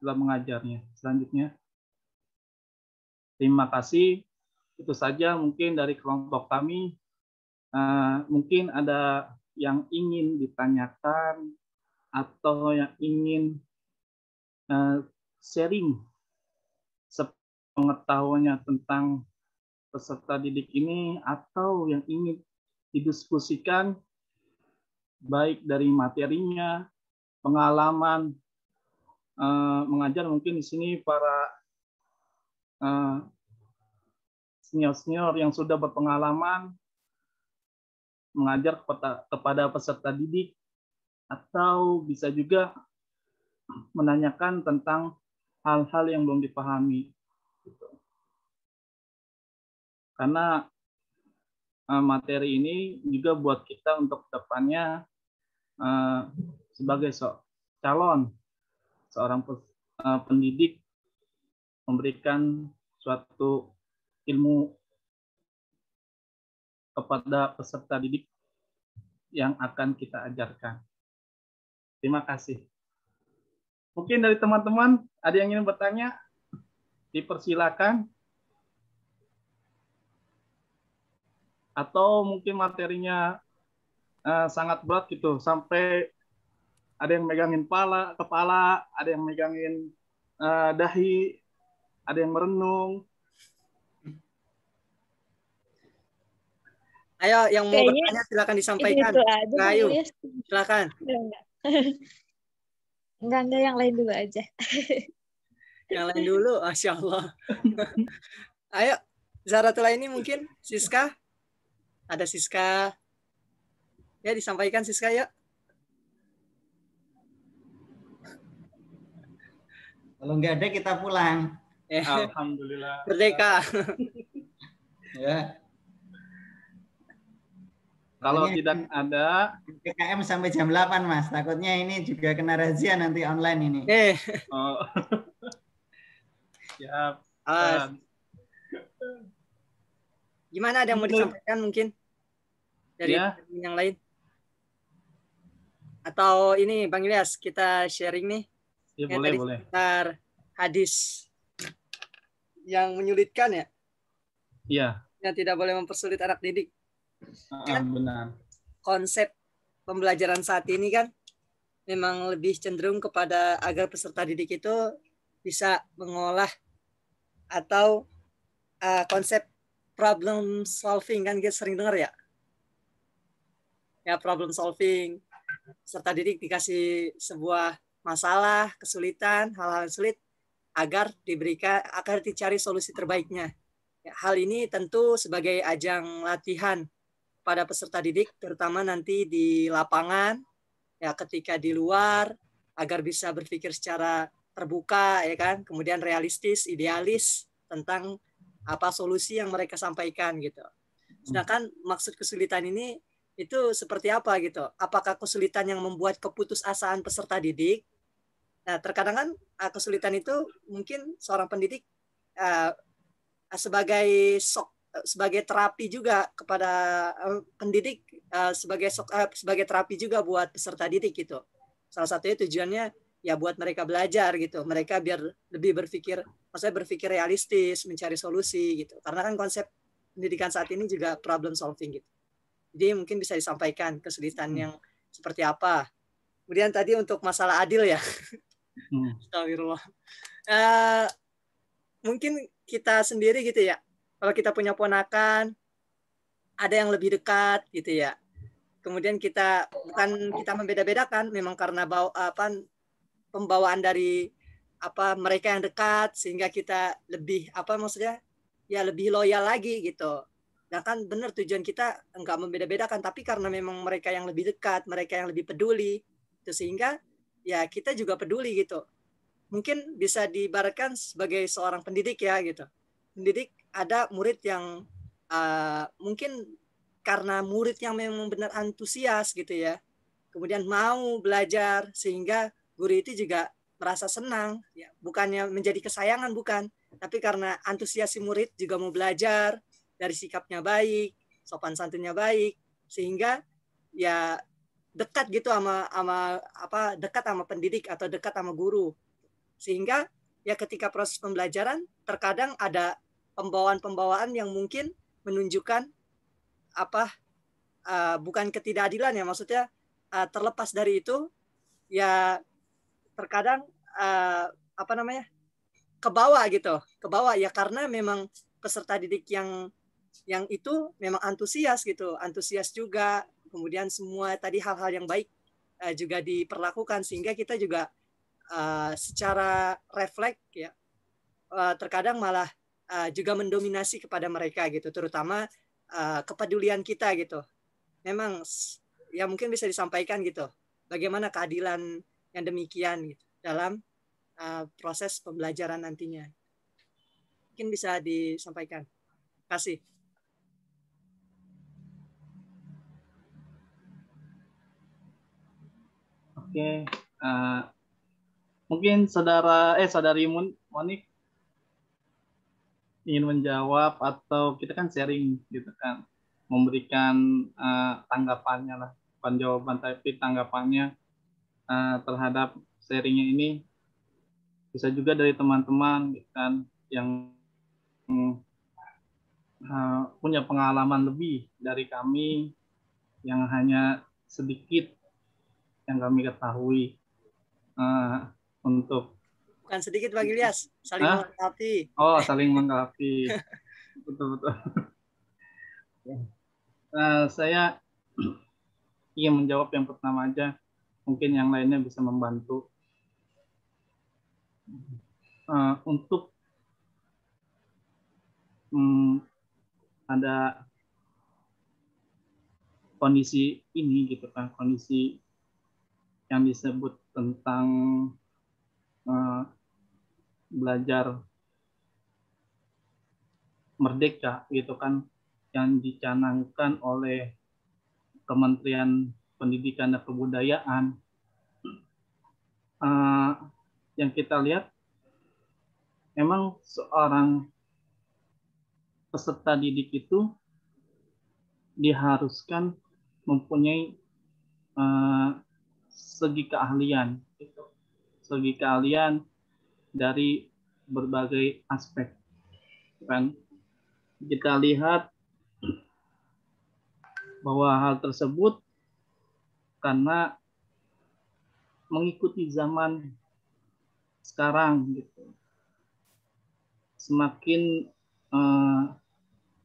dalam mengajarnya. Selanjutnya, terima kasih. Itu saja mungkin dari kelompok kami. Mungkin ada yang ingin ditanyakan atau yang ingin sharing pengetahuannya tentang peserta didik ini, atau yang ingin didiskusikan baik dari materinya, pengalaman mengajar. Mungkin di sini para senior-senior yang sudah berpengalaman mengajar kepada peserta didik, atau bisa juga menanyakan tentang hal-hal yang belum dipahami. Karena materi ini juga buat kita untuk kedepannya sebagai calon seorang pendidik, memberikan suatu ilmu kepada peserta didik yang akan kita ajarkan. Terima kasih. Mungkin dari teman-teman ada yang ingin bertanya? Dipersilakan. Atau mungkin materinya sangat berat gitu, sampai ada yang megangin kepala, ada yang megangin dahi, ada yang merenung. Ayo, yang mau bertanya silakan disampaikan. Itu aja, Ayo, silakan. Enggak, yang lain dulu aja. Yang lain dulu, Masya Allah. Ayo, Zaratul ini mungkin, Siska. Ada Siska. Ya, disampaikan Siska, yuk. Kalau nggak ada kita pulang. Alhamdulillah. Merdeka. Ya. Kalau Makanya tidak ada PKM sampai jam 8, Mas. Takutnya ini juga kena razia nanti online ini. Oh. Siap. Gimana, ada yang mau disampaikan mungkin dari yang lain? Atau ini Bang Ilyas, kita sharing nih. Ya, boleh. Sekitar hadis yang menyulitkan ya? Iya. Yang tidak boleh mempersulit anak didik. Kan Benar. konsep pembelajaran saat ini kan memang lebih cenderung kepada agar peserta didik itu bisa mengolah atau konsep problem solving, kan kita sering dengar ya. Ya, problem solving. Peserta didik dikasih sebuah masalah, kesulitan, hal-hal sulit, agar dicari solusi terbaiknya. Ya, hal ini tentu sebagai ajang latihan pada peserta didik, terutama nanti di lapangan, ya ketika di luar, agar bisa berpikir secara terbuka, ya kan, kemudian realistis, idealis tentang apa solusi yang mereka sampaikan gitu. Sedangkan maksud kesulitan ini itu seperti apa gitu? Apakah kesulitan yang membuat keputusasaan peserta didik? Nah, terkadang kan kesulitan itu mungkin seorang pendidik sebagai terapi juga kepada pendidik, sebagai terapi juga buat peserta didik gitu. Salah satunya tujuannya ya buat mereka belajar gitu, mereka biar lebih maksudnya berpikir realistis, mencari solusi gitu. Karena kan konsep pendidikan saat ini juga problem solving gitu. Jadi mungkin bisa disampaikan kesulitan yang seperti apa. Kemudian tadi untuk masalah adil ya. Astagfirullah. Mungkin kita sendiri gitu ya. Kalau kita punya ponakan, ada yang lebih dekat gitu ya. Kemudian bukan kita membeda-bedakan, memang karena pembawaan dari mereka yang dekat sehingga kita lebih lebih loyal lagi gitu. Nah kan benar tujuan kita enggak membeda-bedakan, tapi karena memang mereka yang lebih dekat, mereka yang lebih peduli, itu sehingga ya kita juga peduli gitu. Mungkin bisa diibaratkan sebagai seorang pendidik ya gitu. Pendidik ada murid yang mungkin karena murid yang memang benar antusias gitu ya, kemudian mau belajar sehingga guru itu juga merasa senang, ya, bukannya menjadi kesayangan bukan, tapi karena antusias si murid juga mau belajar, dari sikapnya baik, sopan santunnya baik, sehingga ya dekat gitu dekat sama pendidik atau dekat sama guru. Sehingga ya ketika proses pembelajaran terkadang ada pembawaan-pembawaan yang mungkin menunjukkan bukan ketidakadilan ya, maksudnya terlepas dari itu ya terkadang ke bawah ya karena memang peserta didik yang itu memang antusias juga, kemudian semua tadi hal-hal yang baik juga diperlakukan sehingga kita juga secara refleks ya terkadang malah juga mendominasi kepada mereka gitu, terutama kepedulian kita gitu. Memang ya mungkin bisa disampaikan gitu bagaimana keadilan yang demikian gitu dalam proses pembelajaran nantinya. Mungkin bisa disampaikan. Terima kasih. Oke, mungkin saudari Monik ingin menjawab atau kita kan sharing gitu kan, memberikan tanggapannya lah, jawaban tapi tanggapannya terhadap sharingnya ini bisa juga dari teman-teman kan yang punya pengalaman lebih dari kami yang hanya sedikit yang kami ketahui untuk bukan sedikit Bang Ilyas, saling melengkapi. Oh, saling melengkapi. Betul-betul. Saya ingin menjawab yang pertama aja, mungkin yang lainnya bisa membantu. Untuk ada kondisi ini gitu kan, kondisi yang disebut tentang belajar merdeka gitu kan, yang dicanangkan oleh Kementerian Pendidikan dan Kebudayaan. Yang kita lihat memang seorang peserta didik itu diharuskan mempunyai segi keahlian dari berbagai aspek kan. Kita lihat bahwa hal tersebut karena mengikuti zaman sekarang gitu, semakin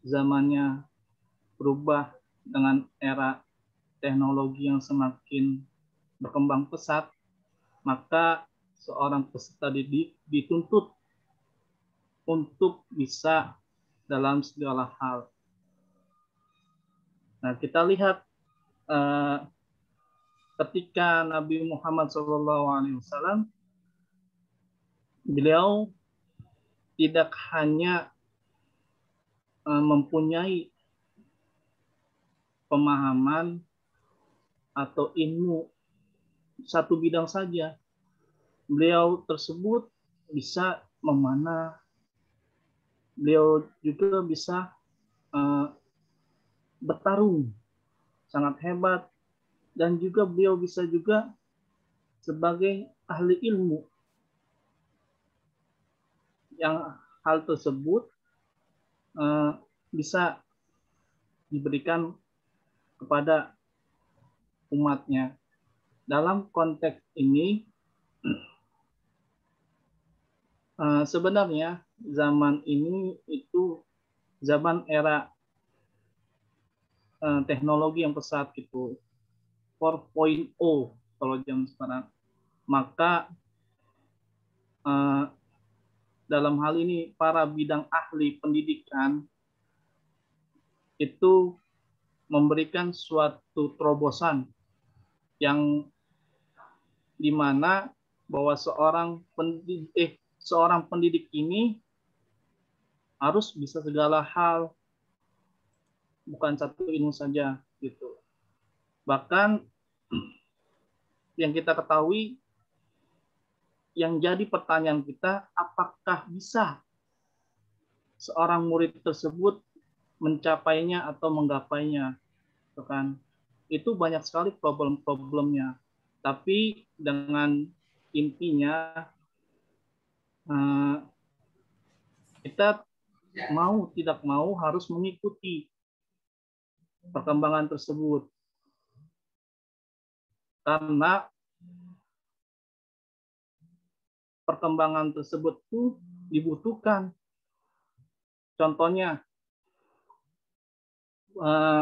zamannya berubah dengan era teknologi yang semakin berkembang pesat, maka seorang peserta didik dituntut untuk bisa dalam segala hal. Nah, kita lihat ketika Nabi Muhammad SAW, beliau tidak hanya mempunyai pemahaman atau ilmu satu bidang saja. Beliau tersebut bisa memanah, beliau juga bisa bertarung sangat hebat, dan juga beliau bisa juga sebagai ahli ilmu yang hal tersebut bisa diberikan kepada umatnya. Dalam konteks ini sebenarnya zaman ini itu zaman era teknologi yang pesat gitu, 4.0 kalau zaman sekarang. Maka dalam hal ini para bidang ahli pendidikan itu memberikan suatu terobosan yang dimana bahwa seorang pendidik ini harus bisa segala hal, bukan satu ilmu saja gitu. Bahkan yang kita ketahui, yang jadi pertanyaan kita, apakah bisa seorang murid tersebut mencapainya atau menggapainya, gitu kan? Itu banyak sekali problem-problemnya. Tapi dengan intinya kita mau tidak mau harus mengikuti perkembangan tersebut, karena perkembangan tersebut tuh dibutuhkan. Contohnya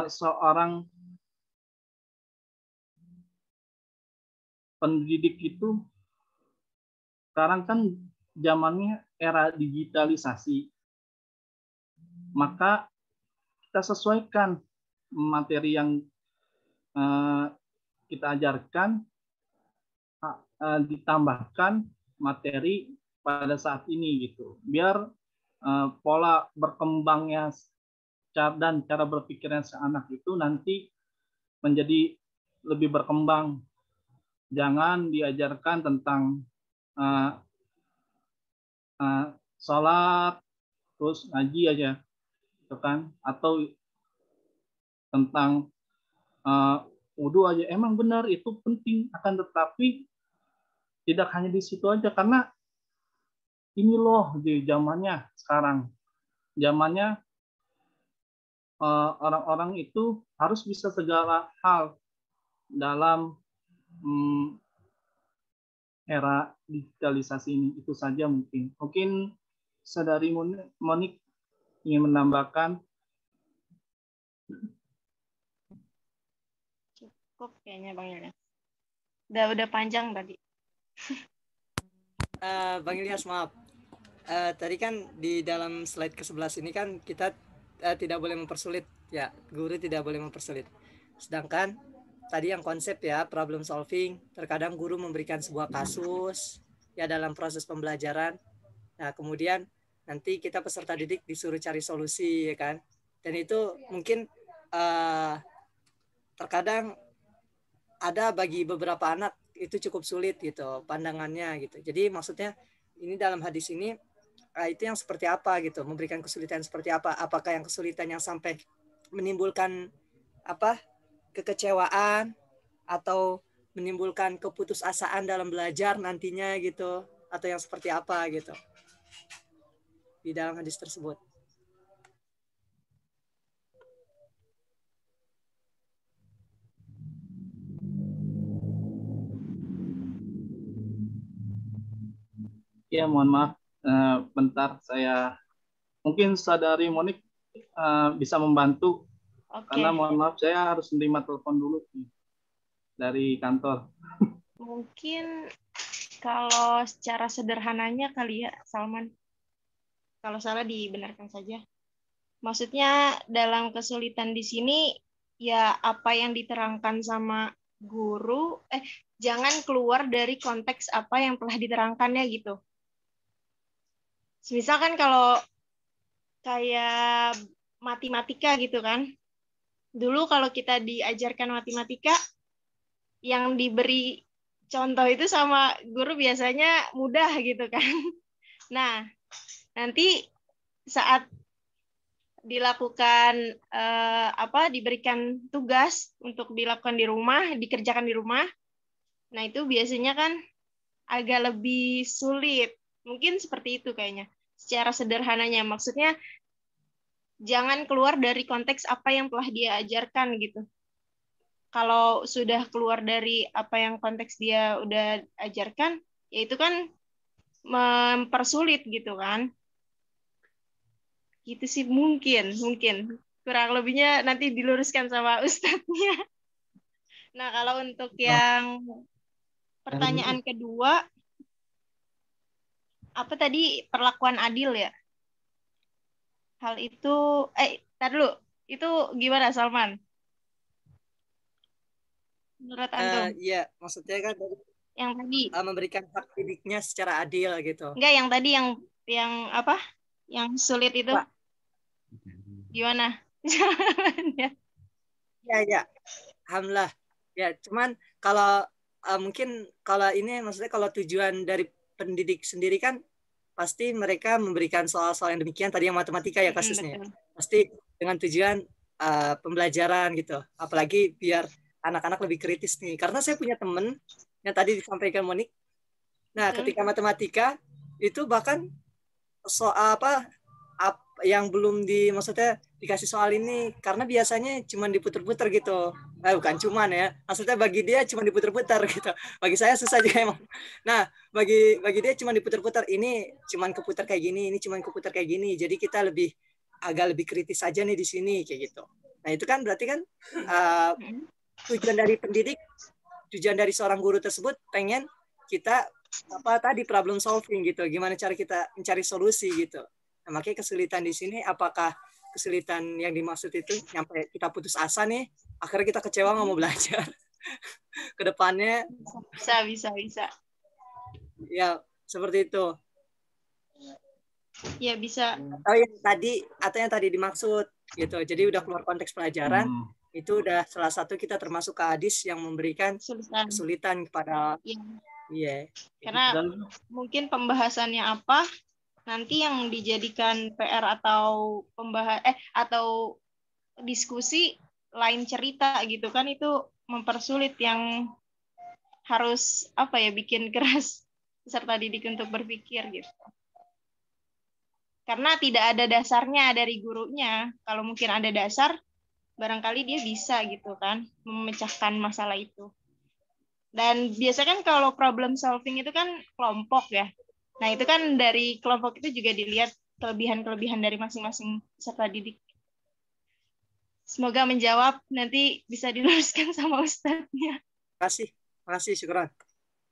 seorang pendidik itu sekarang kan zamannya era digitalisasi, maka kita sesuaikan materi yang kita ajarkan, ditambahkan materi pada saat ini gitu, biar pola berkembangnya dan cara berpikirnya seanak itu nanti menjadi lebih berkembang. Jangan diajarkan tentang sholat terus ngaji aja, gitu kan? Atau tentang wudhu aja. Emang benar itu penting, akan tetapi tidak hanya di situ aja, karena ini loh di zamannya sekarang. Zamannya orang-orang itu harus bisa segala hal dalam era digitalisasi ini. Itu saja mungkin. Mungkin saudari Monik ingin menambahkan. Cukup kayaknya Bang Ilyas. Udah panjang tadi. Bang Ilyas, maaf. Tadi kan di dalam slide ke-11 ini kan kita tidak boleh mempersulit, ya, guru tidak boleh mempersulit. Sedangkan tadi yang konsep ya, problem solving, terkadang guru memberikan sebuah kasus ya dalam proses pembelajaran. Nah, kemudian nanti kita peserta didik disuruh cari solusi, ya kan? Dan itu mungkin terkadang ada bagi beberapa anak itu cukup sulit gitu pandangannya gitu. Jadi maksudnya ini dalam hadis ini itu yang seperti apa gitu, memberikan kesulitan seperti apa? Apakah yang kesulitan yang sampai menimbulkan kekecewaan atau menimbulkan keputusasaan dalam belajar nantinya gitu, atau yang seperti apa gitu di dalam hadis tersebut? Ya, mohon maaf, bentar saya mungkin saudari Monik bisa membantu. Karena mohon maaf saya harus menerima telepon dulu dari kantor. Mungkin kalau secara sederhananya kali ya, Salman. Kalau salah dibenarkan saja. Maksudnya dalam kesulitan di sini ya apa yang diterangkan sama guru, jangan keluar dari konteks apa yang telah diterangkannya gitu. Misalkan kalau kayak matematika gitu kan. Dulu kalau kita diajarkan matematika, yang diberi contoh itu sama guru biasanya mudah gitu kan. Nah, nanti saat dilakukan diberikan tugas untuk dilakukan di rumah, dikerjakan di rumah, nah itu biasanya kan agak lebih sulit. Mungkin seperti itu kayaknya. Secara sederhananya, maksudnya jangan keluar dari konteks apa yang telah dia ajarkan gitu. Kalau sudah keluar dari apa yang konteks dia udah ajarkan, ya itu kan mempersulit gitu kan. Gitu sih mungkin. Kurang lebihnya nanti diluruskan sama ustadznya. Nah, kalau untuk yang pertanyaan kedua, apa tadi perlakuan adil ya? Hal itu, tar dulu, itu gimana Salman? Menurut antum? Iya, maksudnya kan Yang tadi. Memberikan hak didiknya secara adil gitu. Enggak, yang tadi yang apa? Yang sulit itu. Pak. Gimana? Ya. Alhamdulillah. Ya, cuman kalau mungkin kalau ini maksudnya kalau tujuan dari pendidik sendiri kan pasti mereka memberikan soal-soal yang demikian tadi yang matematika ya kasusnya. Pasti dengan tujuan pembelajaran gitu. Apalagi biar anak-anak lebih kritis nih. Karena saya punya teman yang tadi disampaikan Monik. Nah, ketika matematika itu bahkan soal yang belum maksudnya dikasih soal ini karena biasanya cuma diputer-puter gitu. Bukan cuman ya. Maksudnya bagi dia cuma diputer-puter gitu. Bagi saya susah juga emang. Nah, bagi dia cuma diputer-puter. Ini cuma keputar kayak gini, ini cuma keputar kayak gini. Jadi kita agak lebih kritis aja nih di sini kayak gitu. Nah, itu kan berarti kan tujuan dari pendidik, tujuan dari seorang guru tersebut pengen kita problem solving gitu. Gimana cara kita mencari solusi gitu. Nah, makanya kesulitan di sini apakah kesulitan yang dimaksud itu sampai kita putus asa nih, akhirnya kita kecewa nggak mau belajar. Kedepannya bisa. Ya, seperti itu. Ya, bisa. Atau yang tadi dimaksud gitu. Jadi udah keluar konteks pelajaran, itu udah salah satu kita termasuk ke hadis yang memberikan kesulitan kepada Iya. Karena mungkin pembahasannya apa nanti yang dijadikan PR atau atau diskusi lain cerita gitu kan, itu mempersulit yang harus bikin keras peserta didik untuk berpikir gitu. Karena tidak ada dasarnya dari gurunya. Kalau mungkin ada dasar, barangkali dia bisa gitu kan memecahkan masalah itu. Dan biasanya kan kalau problem solving itu kan kelompok ya. Nah, itu kan dari kelompok itu juga dilihat kelebihan-kelebihan dari masing-masing peserta didik. Semoga menjawab, nanti bisa diluruskan sama ustadznya. Terima kasih, syukuran.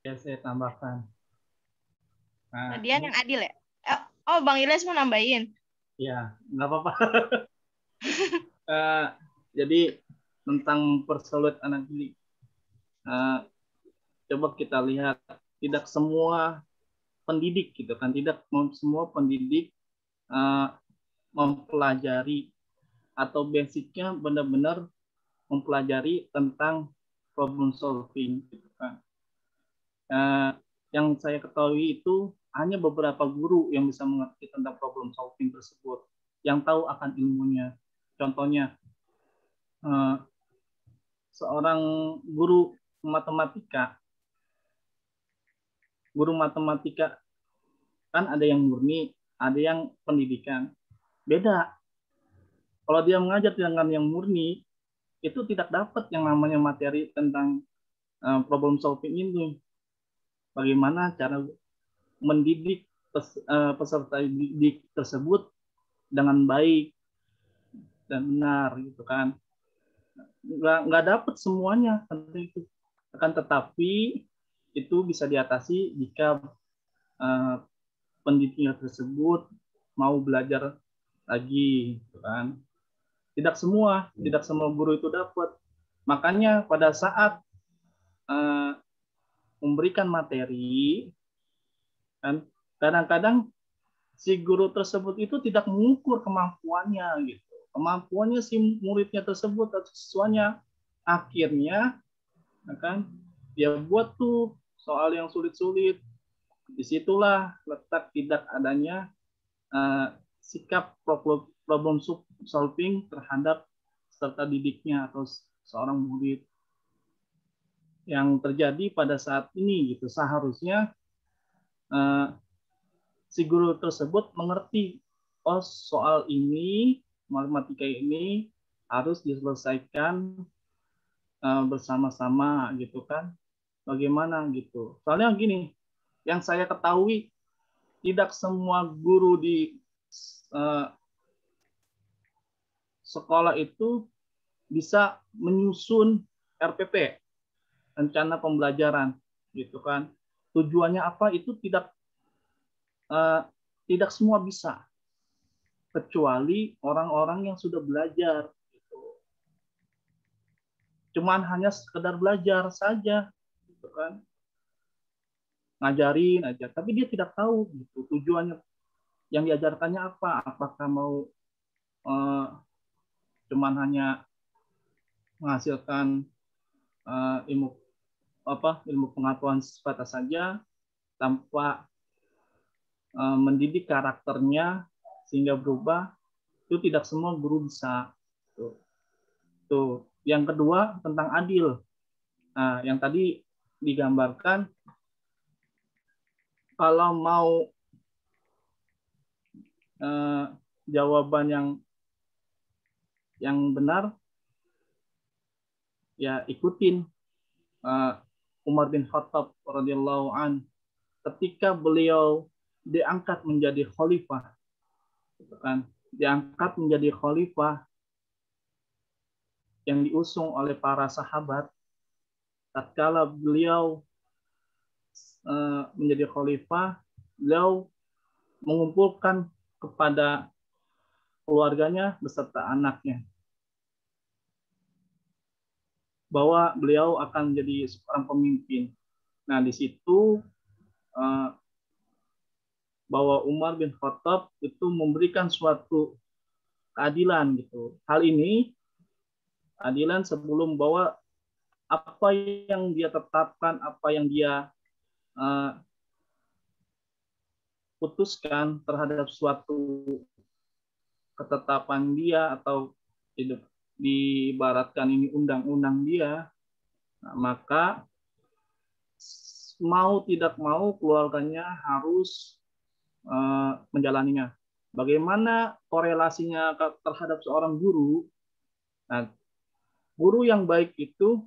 Ya, saya tambahkan. Nah, dia yang adil ya? Oh, Bang Ilyas mau nambahin? Ya, nggak apa-apa. Jadi, tentang persulit anak didik. Coba kita lihat, tidak semua pendidik gitu kan, tidak semua pendidik mempelajari atau basicnya benar-benar mempelajari tentang problem solving gitu kan. Yang saya ketahui itu hanya beberapa guru yang bisa mengerti tentang problem solving tersebut, yang tahu akan ilmunya. Contohnya seorang guru matematika kan ada yang murni, ada yang pendidikan. Beda. Kalau dia mengajar dengan yang murni, itu tidak dapat yang namanya materi tentang problem solving ini. Bagaimana cara mendidik peserta didik tersebut dengan baik dan benar gitu kan. Nggak dapat semuanya itu. Akan tetapi itu bisa diatasi jika pendidiknya tersebut mau belajar lagi, gitu kan. Tidak semua guru itu dapat. Makanya pada saat memberikan materi, kan kadang-kadang si guru tersebut itu tidak mengukur kemampuannya gitu. Kemampuannya si muridnya tersebut atau siswanya, akhirnya kan dia buat tuh soal yang sulit-sulit. Disitulah letak tidak adanya sikap problem solving terhadap peserta didiknya atau seorang murid. Yang terjadi pada saat ini gitu, seharusnya si guru tersebut mengerti, oh soal ini, matematika ini harus diselesaikan bersama-sama gitu kan. Bagaimana gitu. Soalnya gini, yang saya ketahui tidak semua guru di sekolah itu bisa menyusun RPP, rencana pembelajaran gitu kan. Tujuannya apa itu tidak semua bisa, kecuali orang-orang yang sudah belajar gitu. Cuman hanya sekedar belajar saja gitu kan, ngajarin aja, tapi dia tidak tahu gitu tujuannya yang diajarkannya apa. Apakah mau cuman hanya menghasilkan ilmu pengetahuan sebatas saja tanpa mendidik karakternya sehingga berubah. Itu tidak semua guru bisa. Tuh. Yang kedua tentang adil. Nah, yang tadi digambarkan, kalau mau jawaban yang benar, ya ikutin Umar bin Khattab radhiyallahu an ketika beliau diangkat menjadi khalifah, gitu kan? Diangkat menjadi khalifah yang diusung oleh para sahabat. Tatkala beliau menjadi khalifah, beliau mengumpulkan kepada keluarganya beserta anaknya bahwa beliau akan menjadi seorang pemimpin. Nah, di situ bahwa Umar bin Khattab itu memberikan suatu keadilan gitu. Hal ini keadilan sebelum bahwa apa yang dia tetapkan, apa yang dia putuskan terhadap suatu ketetapan dia atau diibaratkan ini undang-undang dia, nah, maka mau tidak mau keluarganya harus menjalaninya. Bagaimana korelasinya terhadap seorang guru? Nah, guru yang baik itu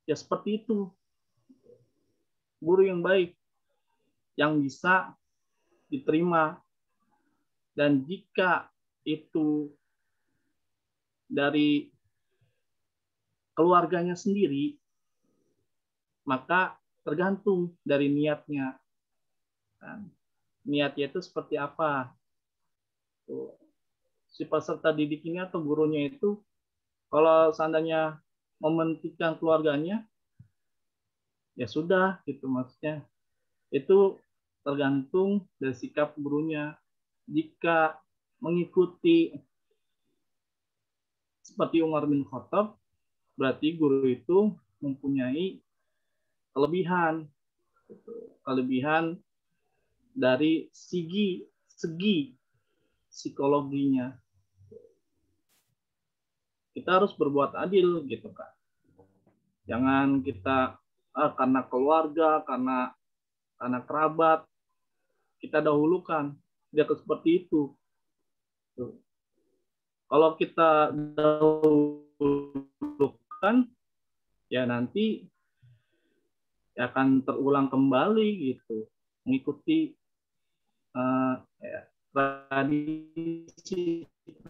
ya seperti itu. Guru yang baik yang bisa diterima, dan jika itu dari keluarganya sendiri, maka tergantung dari niatnya. Niatnya itu seperti apa? Si peserta didik ini atau gurunya itu, kalau seandainya mementingkan keluarganya, ya sudah, gitu maksudnya. Itu tergantung dari sikap gurunya. Jika mengikuti seperti Umar bin Khattab, berarti guru itu mempunyai kelebihan dari segi psikologinya. Kita harus berbuat adil gitu kan. Jangan kita karena keluarga, karena kerabat kita dahulukan. Dia seperti itu. Kalau kita dahulukan, ya nanti akan terulang kembali gitu, mengikuti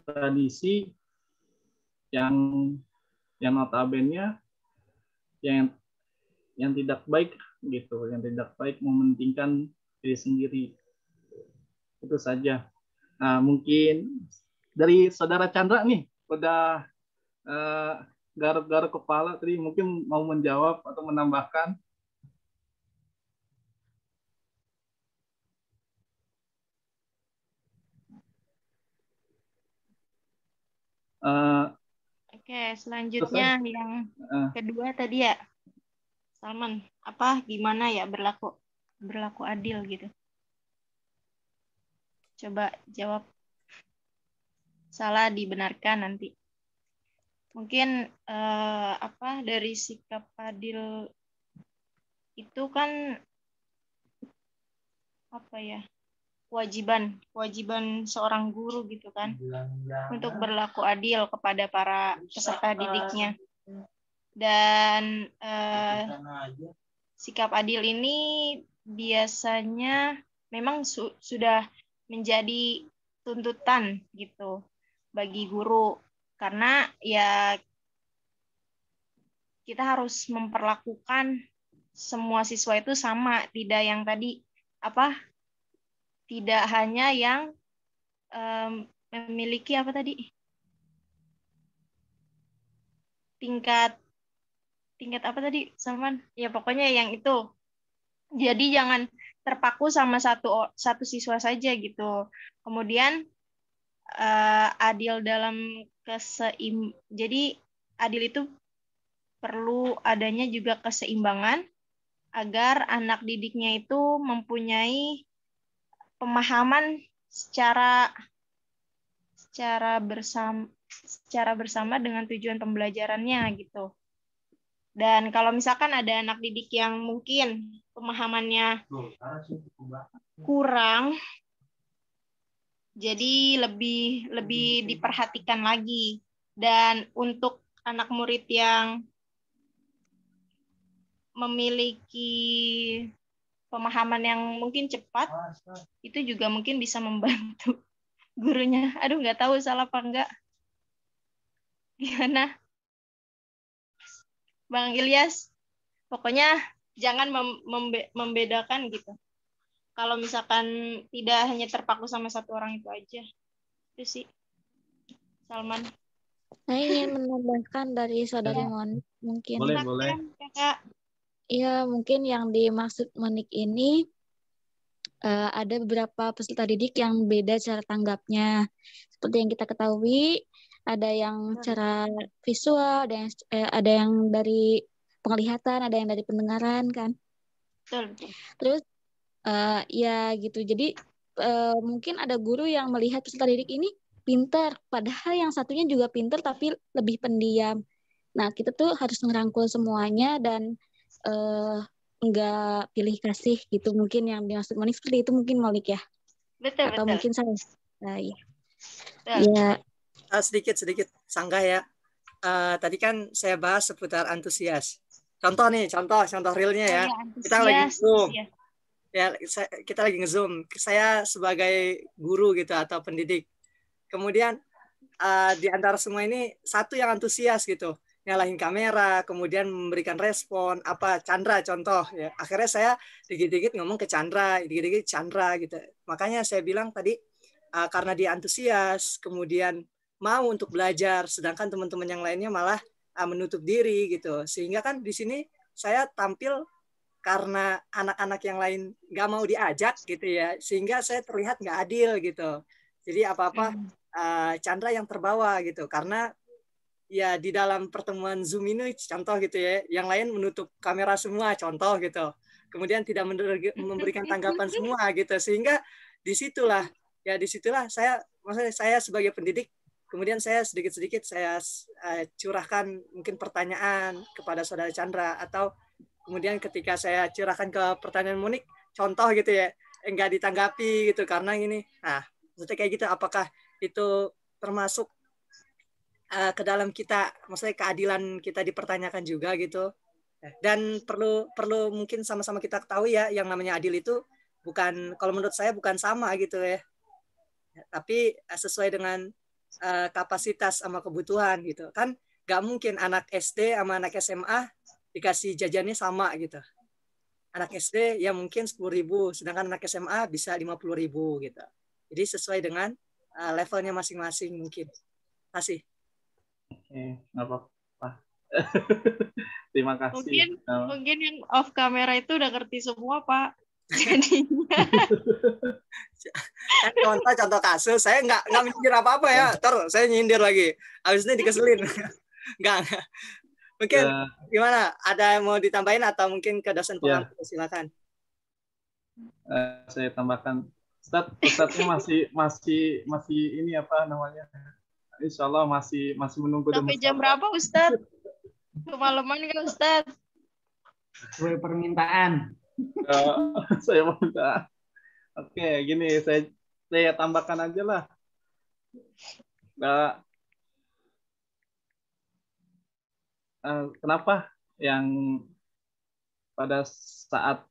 tradisi yang notabene yang tidak baik gitu, yang tidak baik, mementingkan diri sendiri. Itu saja. Nah, mungkin dari Saudara Chandra nih, udah garuk-garuk kepala tadi, mungkin mau menjawab atau menambahkan. Oke, selanjutnya yang kedua tadi ya, Salman, apa gimana ya berlaku adil gitu? Coba jawab. Salah dibenarkan nanti. Mungkin apa dari sikap adil itu kan apa ya? Kewajiban seorang guru gitu kan untuk berlaku adil kepada para peserta didiknya. Dan sikap adil ini biasanya memang sudah menjadi tuntutan gitu bagi guru, karena ya kita harus memperlakukan semua siswa itu sama, tidak yang tadi apa, tidak hanya yang memiliki apa tadi, tingkat apa tadi Salman, ya pokoknya yang itu. Jadi jangan terpaku sama satu siswa saja gitu. Kemudian adil dalam jadi adil itu perlu adanya juga keseimbangan agar anak didiknya itu mempunyai pemahaman secara bersama dengan tujuan pembelajarannya gitu. Dan kalau misalkan ada anak didik yang mungkin pemahamannya kurang, jadi lebih diperhatikan lagi. Dan untuk anak murid yang memiliki pemahaman yang mungkin cepat, itu juga mungkin bisa membantu gurunya. Aduh, nggak tahu salah apa enggak. Gimana, Bang Ilyas? Pokoknya jangan membedakan gitu. Kalau misalkan tidak hanya terpaku sama satu orang itu aja. Itu sih, Salman. Saya ingin menambahkan dari Saudari Monik mungkin. Boleh. Kakak. Iya, mungkin yang dimaksud Monik ini ada beberapa peserta didik yang beda cara tanggapnya. Seperti yang kita ketahui, ada yang cara visual, ada yang dari penglihatan, ada yang dari pendengaran kan. Betul. Terus ya gitu. Jadi mungkin ada guru yang melihat peserta didik ini pintar, padahal yang satunya juga pintar tapi lebih pendiam. Nah, kita tuh harus ngerangkul semuanya dan nggak pilih kasih gitu. Mungkin yang dimaksud Monik seperti itu mungkin Monik ya. Betul. Atau mungkin saya. Ya. Sedikit sanggah ya. Tadi kan saya bahas seputar antusias. Contoh realnya ya. Kita lagi Zoom. Ya, kita lagi nge-zoom. Saya sebagai guru gitu atau pendidik. Kemudian di antara semua ini satu yang antusias gitu, nyalahin kamera, kemudian memberikan respon, apa Chandra contoh ya. Akhirnya saya dikit-dikit ngomong ke Chandra, dikit-dikit Chandra gitu. Makanya saya bilang tadi karena dia antusias, kemudian mau untuk belajar, sedangkan teman-teman yang lainnya malah menutup diri gitu. Sehingga kan di sini saya tampil karena anak-anak yang lain nggak mau diajak gitu ya, sehingga saya terlihat nggak adil gitu. Jadi apa-apa Chandra yang terbawa gitu, karena ya di dalam pertemuan Zoom ini contoh gitu ya, yang lain menutup kamera semua contoh gitu, kemudian tidak memberikan tanggapan semua gitu, sehingga disitulah maksudnya saya sebagai pendidik, kemudian saya sedikit-sedikit saya curahkan mungkin pertanyaan kepada Saudara Chandra, atau kemudian ketika saya curahkan ke pertanyaan Monik, contoh gitu ya, enggak ditanggapi gitu karena ini. Nah, maksudnya kayak gitu, apakah itu termasuk ke dalam kita, maksudnya keadilan kita dipertanyakan juga gitu. Dan perlu mungkin sama-sama kita ketahui ya, yang namanya adil itu bukan, kalau menurut saya bukan sama gitu ya. Tapi sesuai dengan kapasitas sama kebutuhan gitu. Kan nggak mungkin anak SD sama anak SMA dikasih jajannya sama gitu. Anak SD ya mungkin 10.000, sedangkan anak SMA bisa 50.000 gitu. Jadi sesuai dengan levelnya masing-masing mungkin. Terima kasih. Oke, nggak apa-apa. Terima kasih. Mungkin yang off kamera itu udah ngerti semua, Pak. Jadinya. Kan contoh kasus, saya nggak mikir apa-apa ya. Terus saya nyindir lagi. Habis ini dikeselin. Nggak. Mungkin gimana? Ada yang mau ditambahin atau mungkin ke dosen pengampu? Silakan. Saya tambahkan. Ustadznya masih ini apa namanya? Insya Allah masih menunggu. Sampai jam berapa, Ustadz? Kemalaman kan, Ustadz? Sesuai permintaan. Saya minta. Oke, gini saya tambahkan aja lah. Kenapa yang pada saat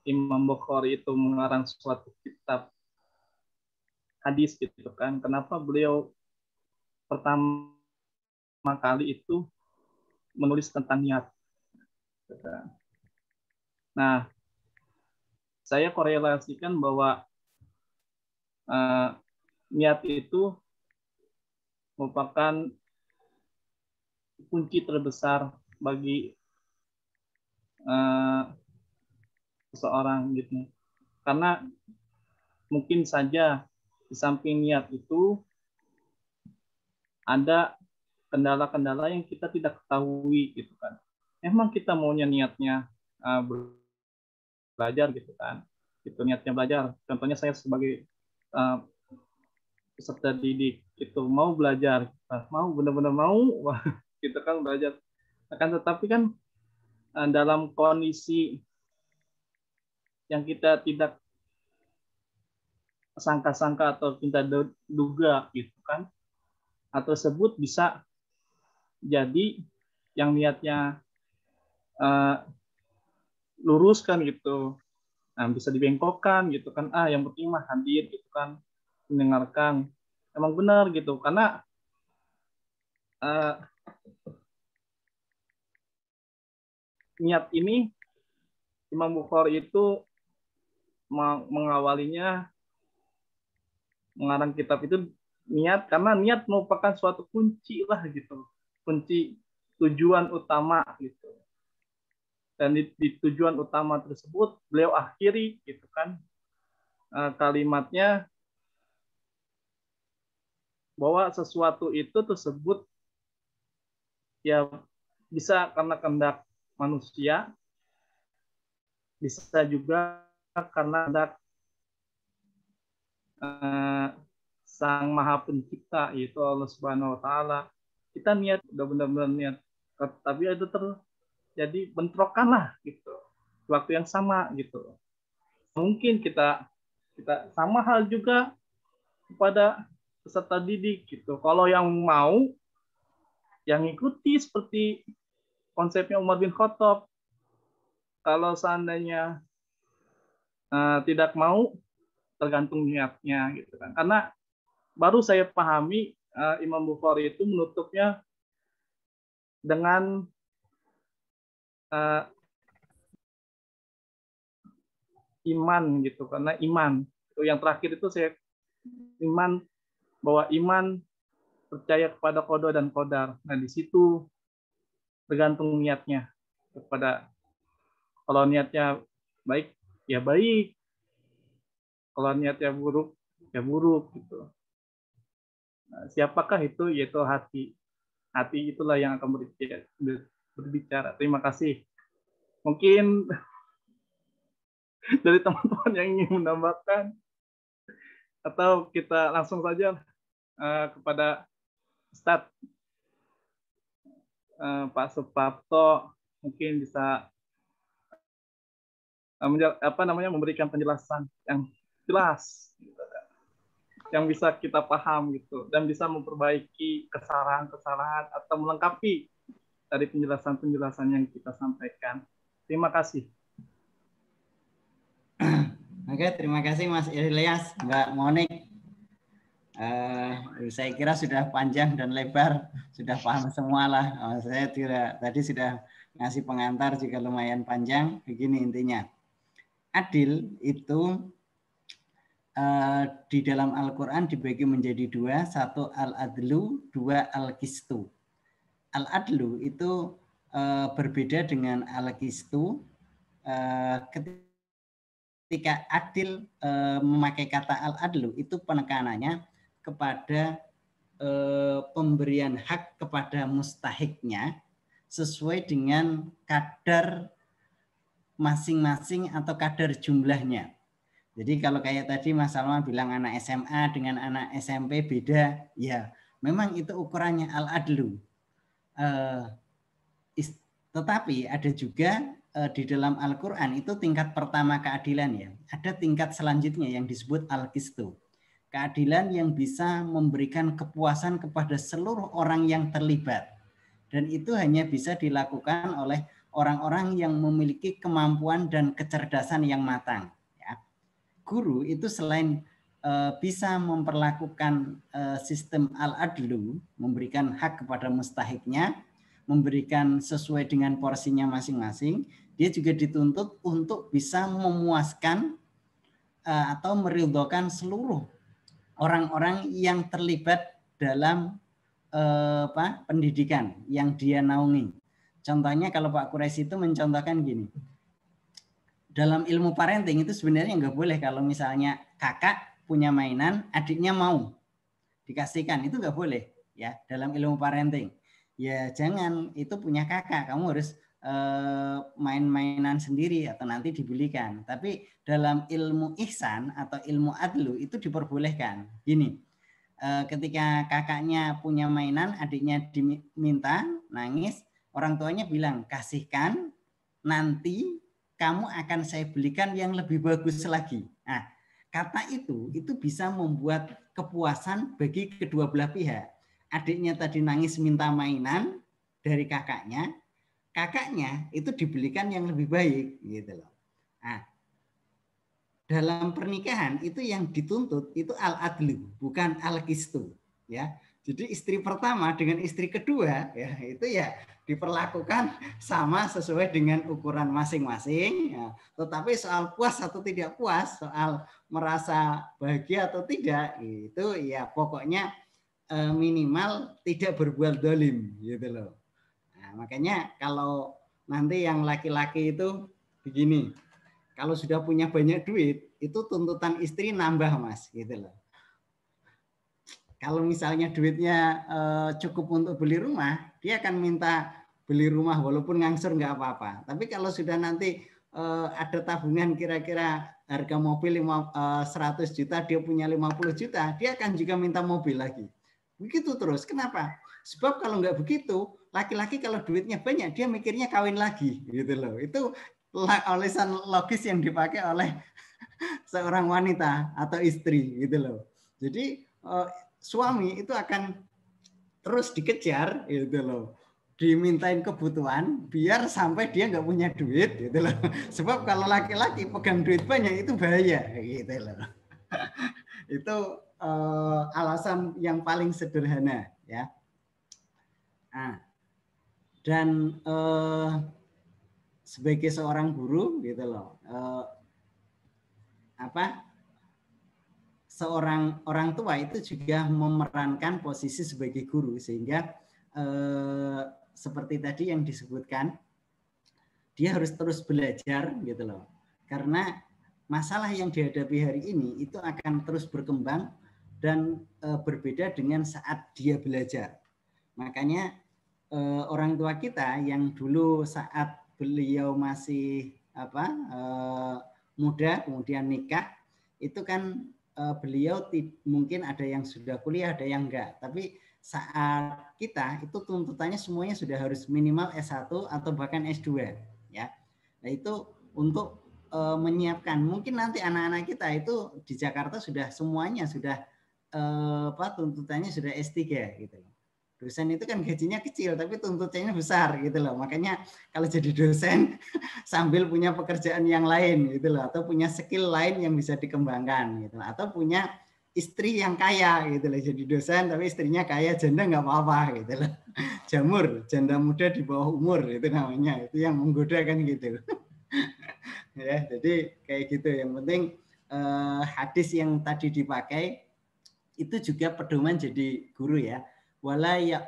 Imam Bukhari itu mengarang suatu kitab hadis gitu kan, kenapa beliau pertama kali itu menulis tentang niat? Nah, saya korelasikan bahwa niat itu merupakan kunci terbesar bagi seseorang gitu. Karena mungkin saja di samping niat itu ada kendala-kendala yang kita tidak ketahui gitu kan. Emang kita maunya niatnya belajar gitu kan. Itu niatnya belajar. Contohnya saya sebagai peserta didik itu mau belajar, mau benar-benar mau gitu kan belajar. Akan tetapi kan dalam kondisi yang kita tidak sangka-sangka atau kita duga gitu kan, atau tersebut bisa jadi yang niatnya lurus kan gitu, nah bisa dibengkokkan gitu kan, yang penting mah hadir gitu kan, mendengarkan, emang benar gitu, karena niat ini Imam Bukhari itu mengawalinya mengarang kitab itu niat, karena niat merupakan suatu kunci lah gitu, kunci tujuan utama gitu. Dan di tujuan utama tersebut beliau akhiri gitu kan kalimatnya bahwa sesuatu itu tersebut ya bisa karena kehendak manusia, bisa juga karena kehendak Sang Maha Pencipta, yaitu Allah Subhanahu Wa Taala. Kita niat, udah benar-benar niat, tapi itu terjadi bentrokan lah gitu, waktu yang sama gitu. Mungkin kita sama hal juga kepada peserta didik gitu. Kalau yang mau, yang ikuti seperti konsepnya Umar bin Khattab. Kalau seandainya tidak mau, tergantung niatnya gitu kan. Karena baru saya pahami Imam Bukhari itu menutupnya dengan iman gitu, karena iman itu yang terakhir itu saya iman, bahwa iman percaya kepada qada dan qadar. Nah di situ tergantung niatnya, kepada kalau niatnya baik ya baik, kalau niatnya buruk ya buruk gitu. Nah, siapakah itu? Yaitu hati. Hati itulah yang akan berbicara. Terima kasih. Mungkin dari teman-teman yang ingin menambahkan, atau kita langsung saja kepada Ustadz Pak Suprapto, mungkin bisa memberikan penjelasan yang jelas, yang bisa kita paham gitu, dan bisa memperbaiki kesalahan-kesalahan atau melengkapi dari penjelasan-penjelasan yang kita sampaikan. Terima kasih. Oke, terima kasih Mas Ilyas, Mbak Monik. Saya kira sudah panjang dan lebar, sudah paham semua lah. Saya tadi sudah ngasih pengantar juga lumayan panjang. Begini intinya, adil itu di dalam Al-Quran dibagi menjadi dua, satu al-adlu, dua al-qistu. Al-adlu itu berbeda dengan al-qistu. Ketika adil memakai kata al-adlu itu penekanannya kepada pemberian hak kepada mustahiknya sesuai dengan kadar masing-masing atau kadar jumlahnya. Jadi kalau kayak tadi Mas Salman bilang anak SMA dengan anak SMP beda, ya memang itu ukurannya al-adlu. Tetapi ada juga di dalam Al-Quran itu tingkat pertama keadilan ya. Ada tingkat selanjutnya yang disebut al-qistu. Keadilan yang bisa memberikan kepuasan kepada seluruh orang yang terlibat. Dan itu hanya bisa dilakukan oleh orang-orang yang memiliki kemampuan dan kecerdasan yang matang. Guru itu selain bisa memperlakukan sistem al-adlu, memberikan hak kepada mustahiknya, memberikan sesuai dengan porsinya masing-masing, dia juga dituntut untuk bisa memuaskan atau meridhokan seluruh orang-orang yang terlibat dalam pendidikan yang dia naungi. Contohnya kalau Pak Quraisy itu mencontohkan gini, dalam ilmu parenting itu sebenarnya nggak boleh kalau misalnya kakak punya mainan, adiknya mau dikasihkan, itu nggak boleh ya dalam ilmu parenting. Ya jangan, itu punya kakak, kamu harus main-mainan sendiri atau nanti dibelikan. Tapi dalam ilmu ihsan atau ilmu adlu itu diperbolehkan. Gini, ketika kakaknya punya mainan, adiknya diminta, nangis, orang tuanya bilang kasihkan, nanti kamu akan saya belikan yang lebih bagus lagi. Nah, kata itu bisa membuat kepuasan bagi kedua belah pihak. Adiknya tadi nangis minta mainan dari kakaknya, kakaknya itu dibelikan yang lebih baik, gitu loh. Nah, dalam pernikahan itu yang dituntut itu al-adlu, bukan al-qistu, ya. Jadi istri pertama dengan istri kedua ya itu ya diperlakukan sama sesuai dengan ukuran masing-masing. Ya. Tetapi soal puas atau tidak puas, soal merasa bahagia atau tidak, itu ya pokoknya minimal tidak berbuat dolim gitu loh. Nah, makanya kalau nanti yang laki-laki itu begini, kalau sudah punya banyak duit itu tuntutan istri nambah Mas gitu loh. Kalau misalnya duitnya cukup untuk beli rumah, dia akan minta beli rumah walaupun ngangsur nggak apa-apa. Tapi kalau sudah nanti ada tabungan kira-kira harga mobil 100 juta, dia punya 50 juta, dia akan juga minta mobil lagi. Begitu terus. Kenapa? Sebab kalau nggak begitu, laki-laki kalau duitnya banyak, dia mikirnya kawin lagi. Gitu loh. Itu alasan logis yang dipakai oleh seorang wanita atau istri. Gitu loh. Jadi suami itu akan terus dikejar gitu loh, dimintain kebutuhan biar sampai dia nggak punya duit gitu loh. Sebab kalau laki-laki pegang duit banyak itu bahaya gitu loh. Itu alasan yang paling sederhana ya. Nah, dan sebagai seorang guru gitu loh, seorang orang tua itu juga memerankan posisi sebagai guru sehingga seperti tadi yang disebutkan dia harus terus belajar gitu loh, karena masalah yang dihadapi hari ini itu akan terus berkembang dan berbeda dengan saat dia belajar. Makanya orang tua kita yang dulu saat beliau masih muda kemudian nikah itu kan beliau mungkin ada yang sudah kuliah, ada yang enggak. Tapi saat kita itu tuntutannya semuanya sudah harus minimal S1 atau bahkan S2. Ya. Nah itu untuk menyiapkan. Mungkin nanti anak-anak kita itu di Jakarta sudah semuanya sudah tuntutannya sudah S3 gitu. Dosen itu kan gajinya kecil tapi tuntutannya besar gitu loh. Makanya kalau jadi dosen sambil punya pekerjaan yang lain gitu loh, atau punya skill lain yang bisa dikembangkan gitu, atau punya istri yang kaya gitu loh, jadi dosen tapi istrinya kaya, janda nggak apa-apa gitu loh. Jamur, janda muda di bawah umur itu namanya, itu yang menggoda kan gitu. Ya, jadi kayak gitu. Yang penting hadis yang tadi dipakai itu juga pedoman jadi guru ya. Wala ya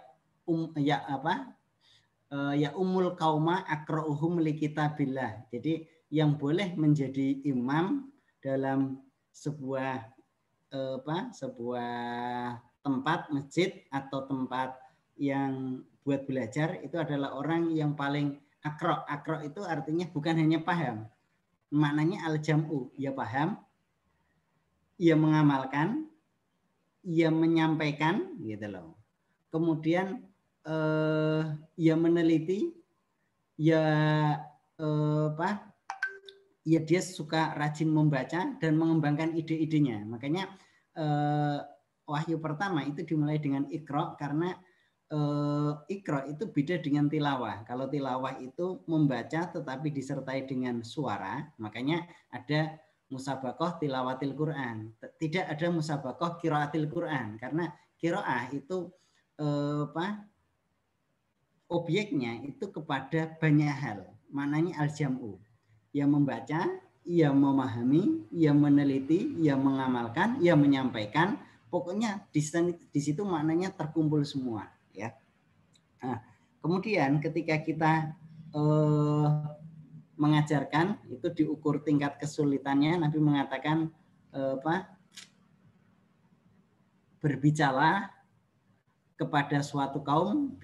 umul qauma aqra'uhum li kitabillah. Jadi yang boleh menjadi imam dalam sebuah tempat masjid atau tempat yang buat belajar itu adalah orang yang paling akro. Akro itu artinya bukan hanya paham, maknanya al-jam'u, ia paham, ia mengamalkan, ia menyampaikan, gitu loh. Kemudian ia meneliti, ia dia suka rajin membaca dan mengembangkan ide-idenya. Makanya wahyu pertama itu dimulai dengan Iqra karena Iqra itu beda dengan tilawah. Kalau tilawah itu membaca tetapi disertai dengan suara, makanya ada musabaqah tilawatil Quran. Tidak ada musabaqah qiraatil Quran karena qiraah itu objeknya itu kepada banyak hal. Maknanya al-jam'u. Ia membaca, ia memahami, ia meneliti, ia mengamalkan, ia menyampaikan. Pokoknya di situ maknanya terkumpul semua. Ya. Nah, kemudian ketika kita mengajarkan itu diukur tingkat kesulitannya. Nabi mengatakan berbicara kepada suatu kaum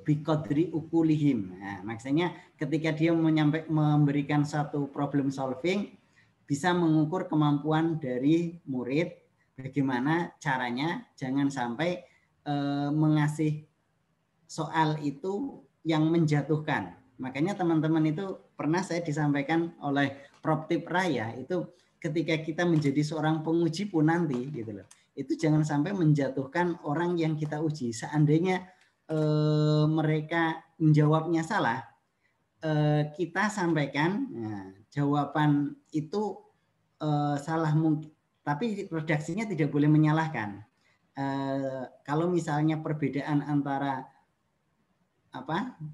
biqadri ukulihim. Nah, maksudnya ketika dia memberikan satu problem solving bisa mengukur kemampuan dari murid, bagaimana caranya jangan sampai mengasih soal itu yang menjatuhkan. Makanya teman-teman itu pernah saya disampaikan oleh Prof. Tip Raya itu ketika kita menjadi seorang penguji pun nanti gitu loh. Itu jangan sampai menjatuhkan orang yang kita uji. Seandainya mereka menjawabnya salah, kita sampaikan jawaban itu salah mungkin, tapi redaksinya tidak boleh menyalahkan. Kalau misalnya perbedaan antara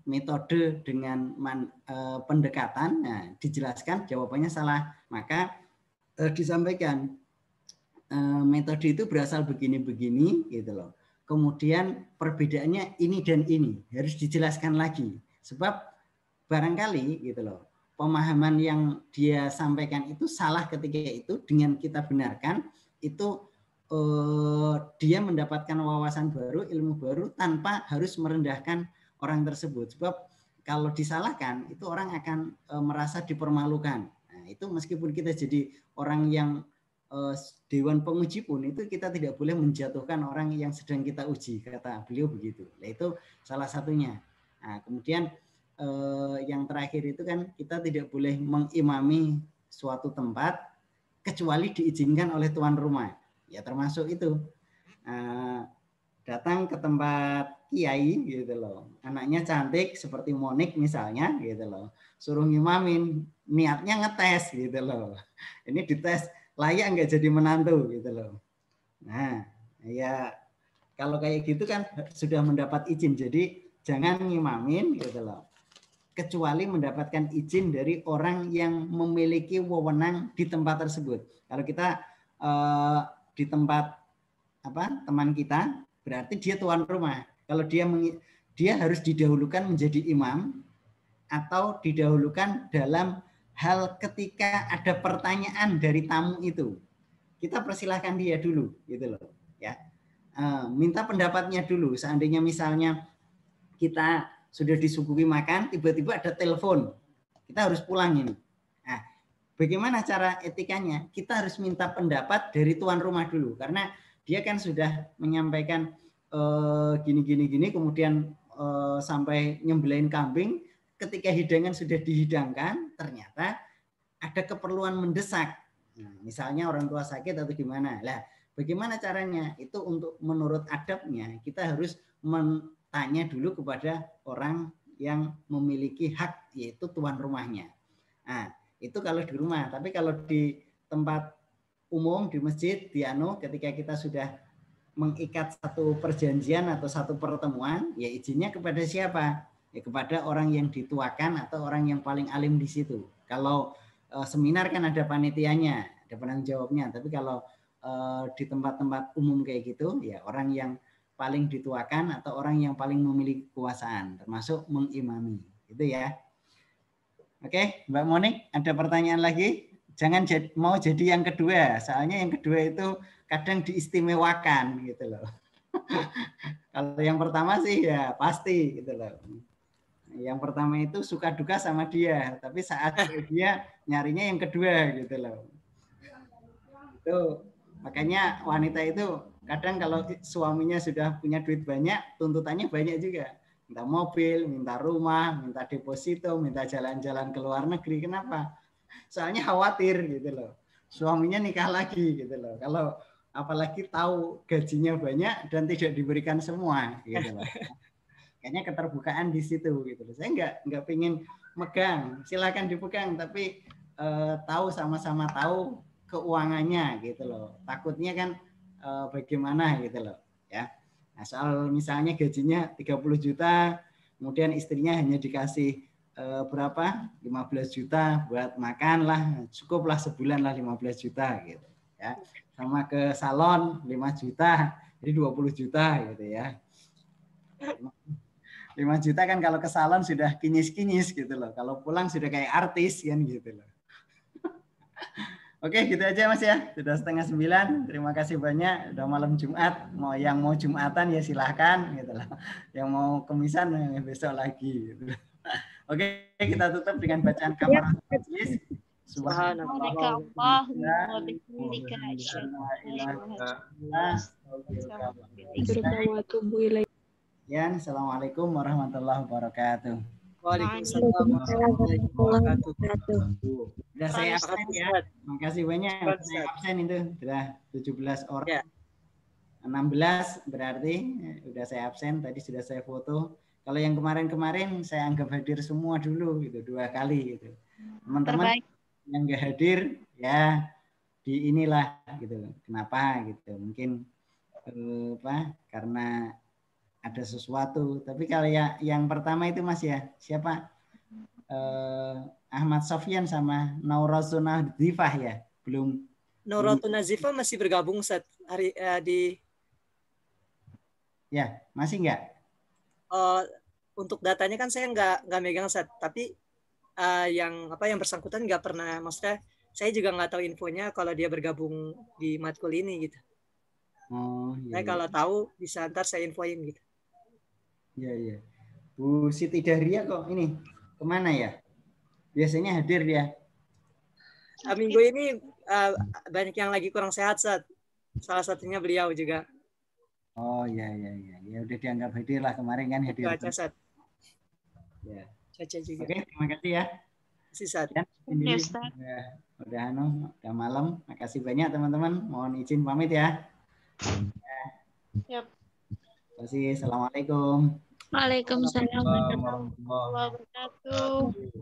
metode dengan pendekatan, dijelaskan jawabannya salah, maka disampaikan metode itu berasal begini-begini gitu loh. Kemudian perbedaannya ini dan ini harus dijelaskan lagi. Sebab barangkali gitu loh, pemahaman yang dia sampaikan itu salah ketika itu, dengan kita benarkan itu dia mendapatkan wawasan baru, ilmu baru tanpa harus merendahkan orang tersebut. Sebab kalau disalahkan itu orang akan merasa dipermalukan. Nah, itu meskipun kita jadi orang yang dewan penguji pun itu kita tidak boleh menjatuhkan orang yang sedang kita uji, kata beliau begitu. Nah, itu salah satunya. Nah, kemudian yang terakhir itu kan kita tidak boleh mengimami suatu tempat kecuali diizinkan oleh tuan rumah. Ya termasuk itu datang ke tempat kiai gitu loh, anaknya cantik seperti Monik misalnya gitu loh, suruh ngimamin, niatnya ngetes gitu loh, ini dites layak nggak jadi menantu gitu loh. Nah ya kalau kayak gitu kan sudah mendapat izin, jadi jangan ngimamin gitu loh kecuali mendapatkan izin dari orang yang memiliki wewenang di tempat tersebut. Kalau kita di tempat teman kita, berarti dia tuan rumah. Kalau dia harus didahulukan menjadi imam atau didahulukan dalam hal ketika ada pertanyaan dari tamu itu, kita persilahkan dia dulu, gitu loh, ya. Minta pendapatnya dulu. Seandainya misalnya kita sudah disuguhi makan, tiba-tiba ada telepon, kita harus pulang ini. Nah, bagaimana cara etikanya? Kita harus minta pendapat dari tuan rumah dulu, karena dia kan sudah menyampaikan gini, kemudian sampai nyembelih kambing. Ketika hidangan sudah dihidangkan, ternyata ada keperluan mendesak. Nah, misalnya orang tua sakit atau gimana. Lah, bagaimana caranya? Itu untuk menurut adabnya kita harus tanya dulu kepada orang yang memiliki hak, yaitu tuan rumahnya. Nah, itu kalau di rumah. Tapi kalau di tempat umum, di masjid, ketika kita sudah mengikat satu perjanjian atau satu pertemuan, ya izinnya kepada siapa? Ya kepada orang yang dituakan atau orang yang paling alim di situ. Kalau seminar kan ada panitianya, ada penanggung jawabnya. Tapi kalau di tempat-tempat umum kayak gitu, ya orang yang paling dituakan atau orang yang paling memiliki kekuasaan, termasuk mengimami, gitu ya. Oke, Mbak Monik, ada pertanyaan lagi? Jangan mau jadi yang kedua, soalnya yang kedua itu kadang diistimewakan gitu loh. Kalau yang pertama sih ya pasti gitu loh. Yang pertama itu suka duka sama dia, tapi saat dia nyarinya yang kedua gitu loh. Itu makanya wanita itu kadang kalau suaminya sudah punya duit banyak, tuntutannya banyak juga. Minta mobil, minta rumah, minta deposito, minta jalan-jalan ke luar negeri. Kenapa? Soalnya khawatir gitu loh. Suaminya nikah lagi gitu loh. Kalau apalagi tahu gajinya banyak dan tidak diberikan semua gitu loh. Kayaknya keterbukaan di situ gitu loh. Saya nggak pengen megang, silakan dipegang, tapi tahu sama-sama tahu keuangannya gitu loh. Takutnya kan bagaimana gitu loh ya. Nah, soal misalnya gajinya 30 juta, kemudian istrinya hanya dikasih berapa? 15 juta buat makan lah, cukuplah sebulan lah 15 juta gitu ya. Sama ke salon 5 juta, jadi 20 juta gitu ya. 5 juta kan kalau ke salon sudah kinyis-kinyis gitu loh. Kalau pulang sudah kayak artis kan gitu loh. Oke, gitu aja Mas ya. Sudah 8:30. Terima kasih banyak. Udah malam Jumat. Yang mau Jumatan ya silahkan gitu loh. Yang mau kemisan ya besok lagi gitu loh. Oke, kita tutup dengan bacaan kafaratul majlis. Subhanallah wa bihamdika asyhadu an Ya, assalamualaikum warahmatullahi wabarakatuh. Waalaikumsalam warahmatullahi wabarakatuh. Sudah saya absen ya. Terima kasih banyak. Saya absen itu sudah 17 orang. Ya. 16 berarti sudah saya absen. Tadi sudah saya foto. Kalau yang kemarin-kemarin saya anggap hadir semua dulu gitu 2 kali gitu. Teman-teman yang nggak hadir ya di inilah gitu. Kenapa gitu? Mungkin karena ada sesuatu. Tapi kalau yang pertama itu Mas ya, siapa? Ahmad Sofyan sama Nauratun Nazifah ya, belum. Nauratun Nazifah masih bergabung saat hari di. Ya, masih enggak? Untuk datanya kan saya nggak megang saat, tapi yang bersangkutan nggak pernah, maksudnya saya juga nggak tahu infonya kalau dia bergabung di matkul ini gitu. Oh, iya. Saya kalau tahu bisa ntar saya infoin gitu. Iya. Bu Siti Dahria kok ini kemana ya? Biasanya hadir dia. Minggu ini banyak yang lagi kurang sehat, Sat. Salah satunya beliau juga. Oh iya. Ya udah dianggap hadir lah, kemarin kan hadir. Caca, Sat. Ya. Caca juga. Oke, terima kasih ya. Terima kasih, Sat. Udah malam. Makasih banyak teman-teman. Mohon izin pamit ya. Yap. Terima kasih. Assalamualaikum. Waalaikumsalam warahmatullahi wabarakatuh.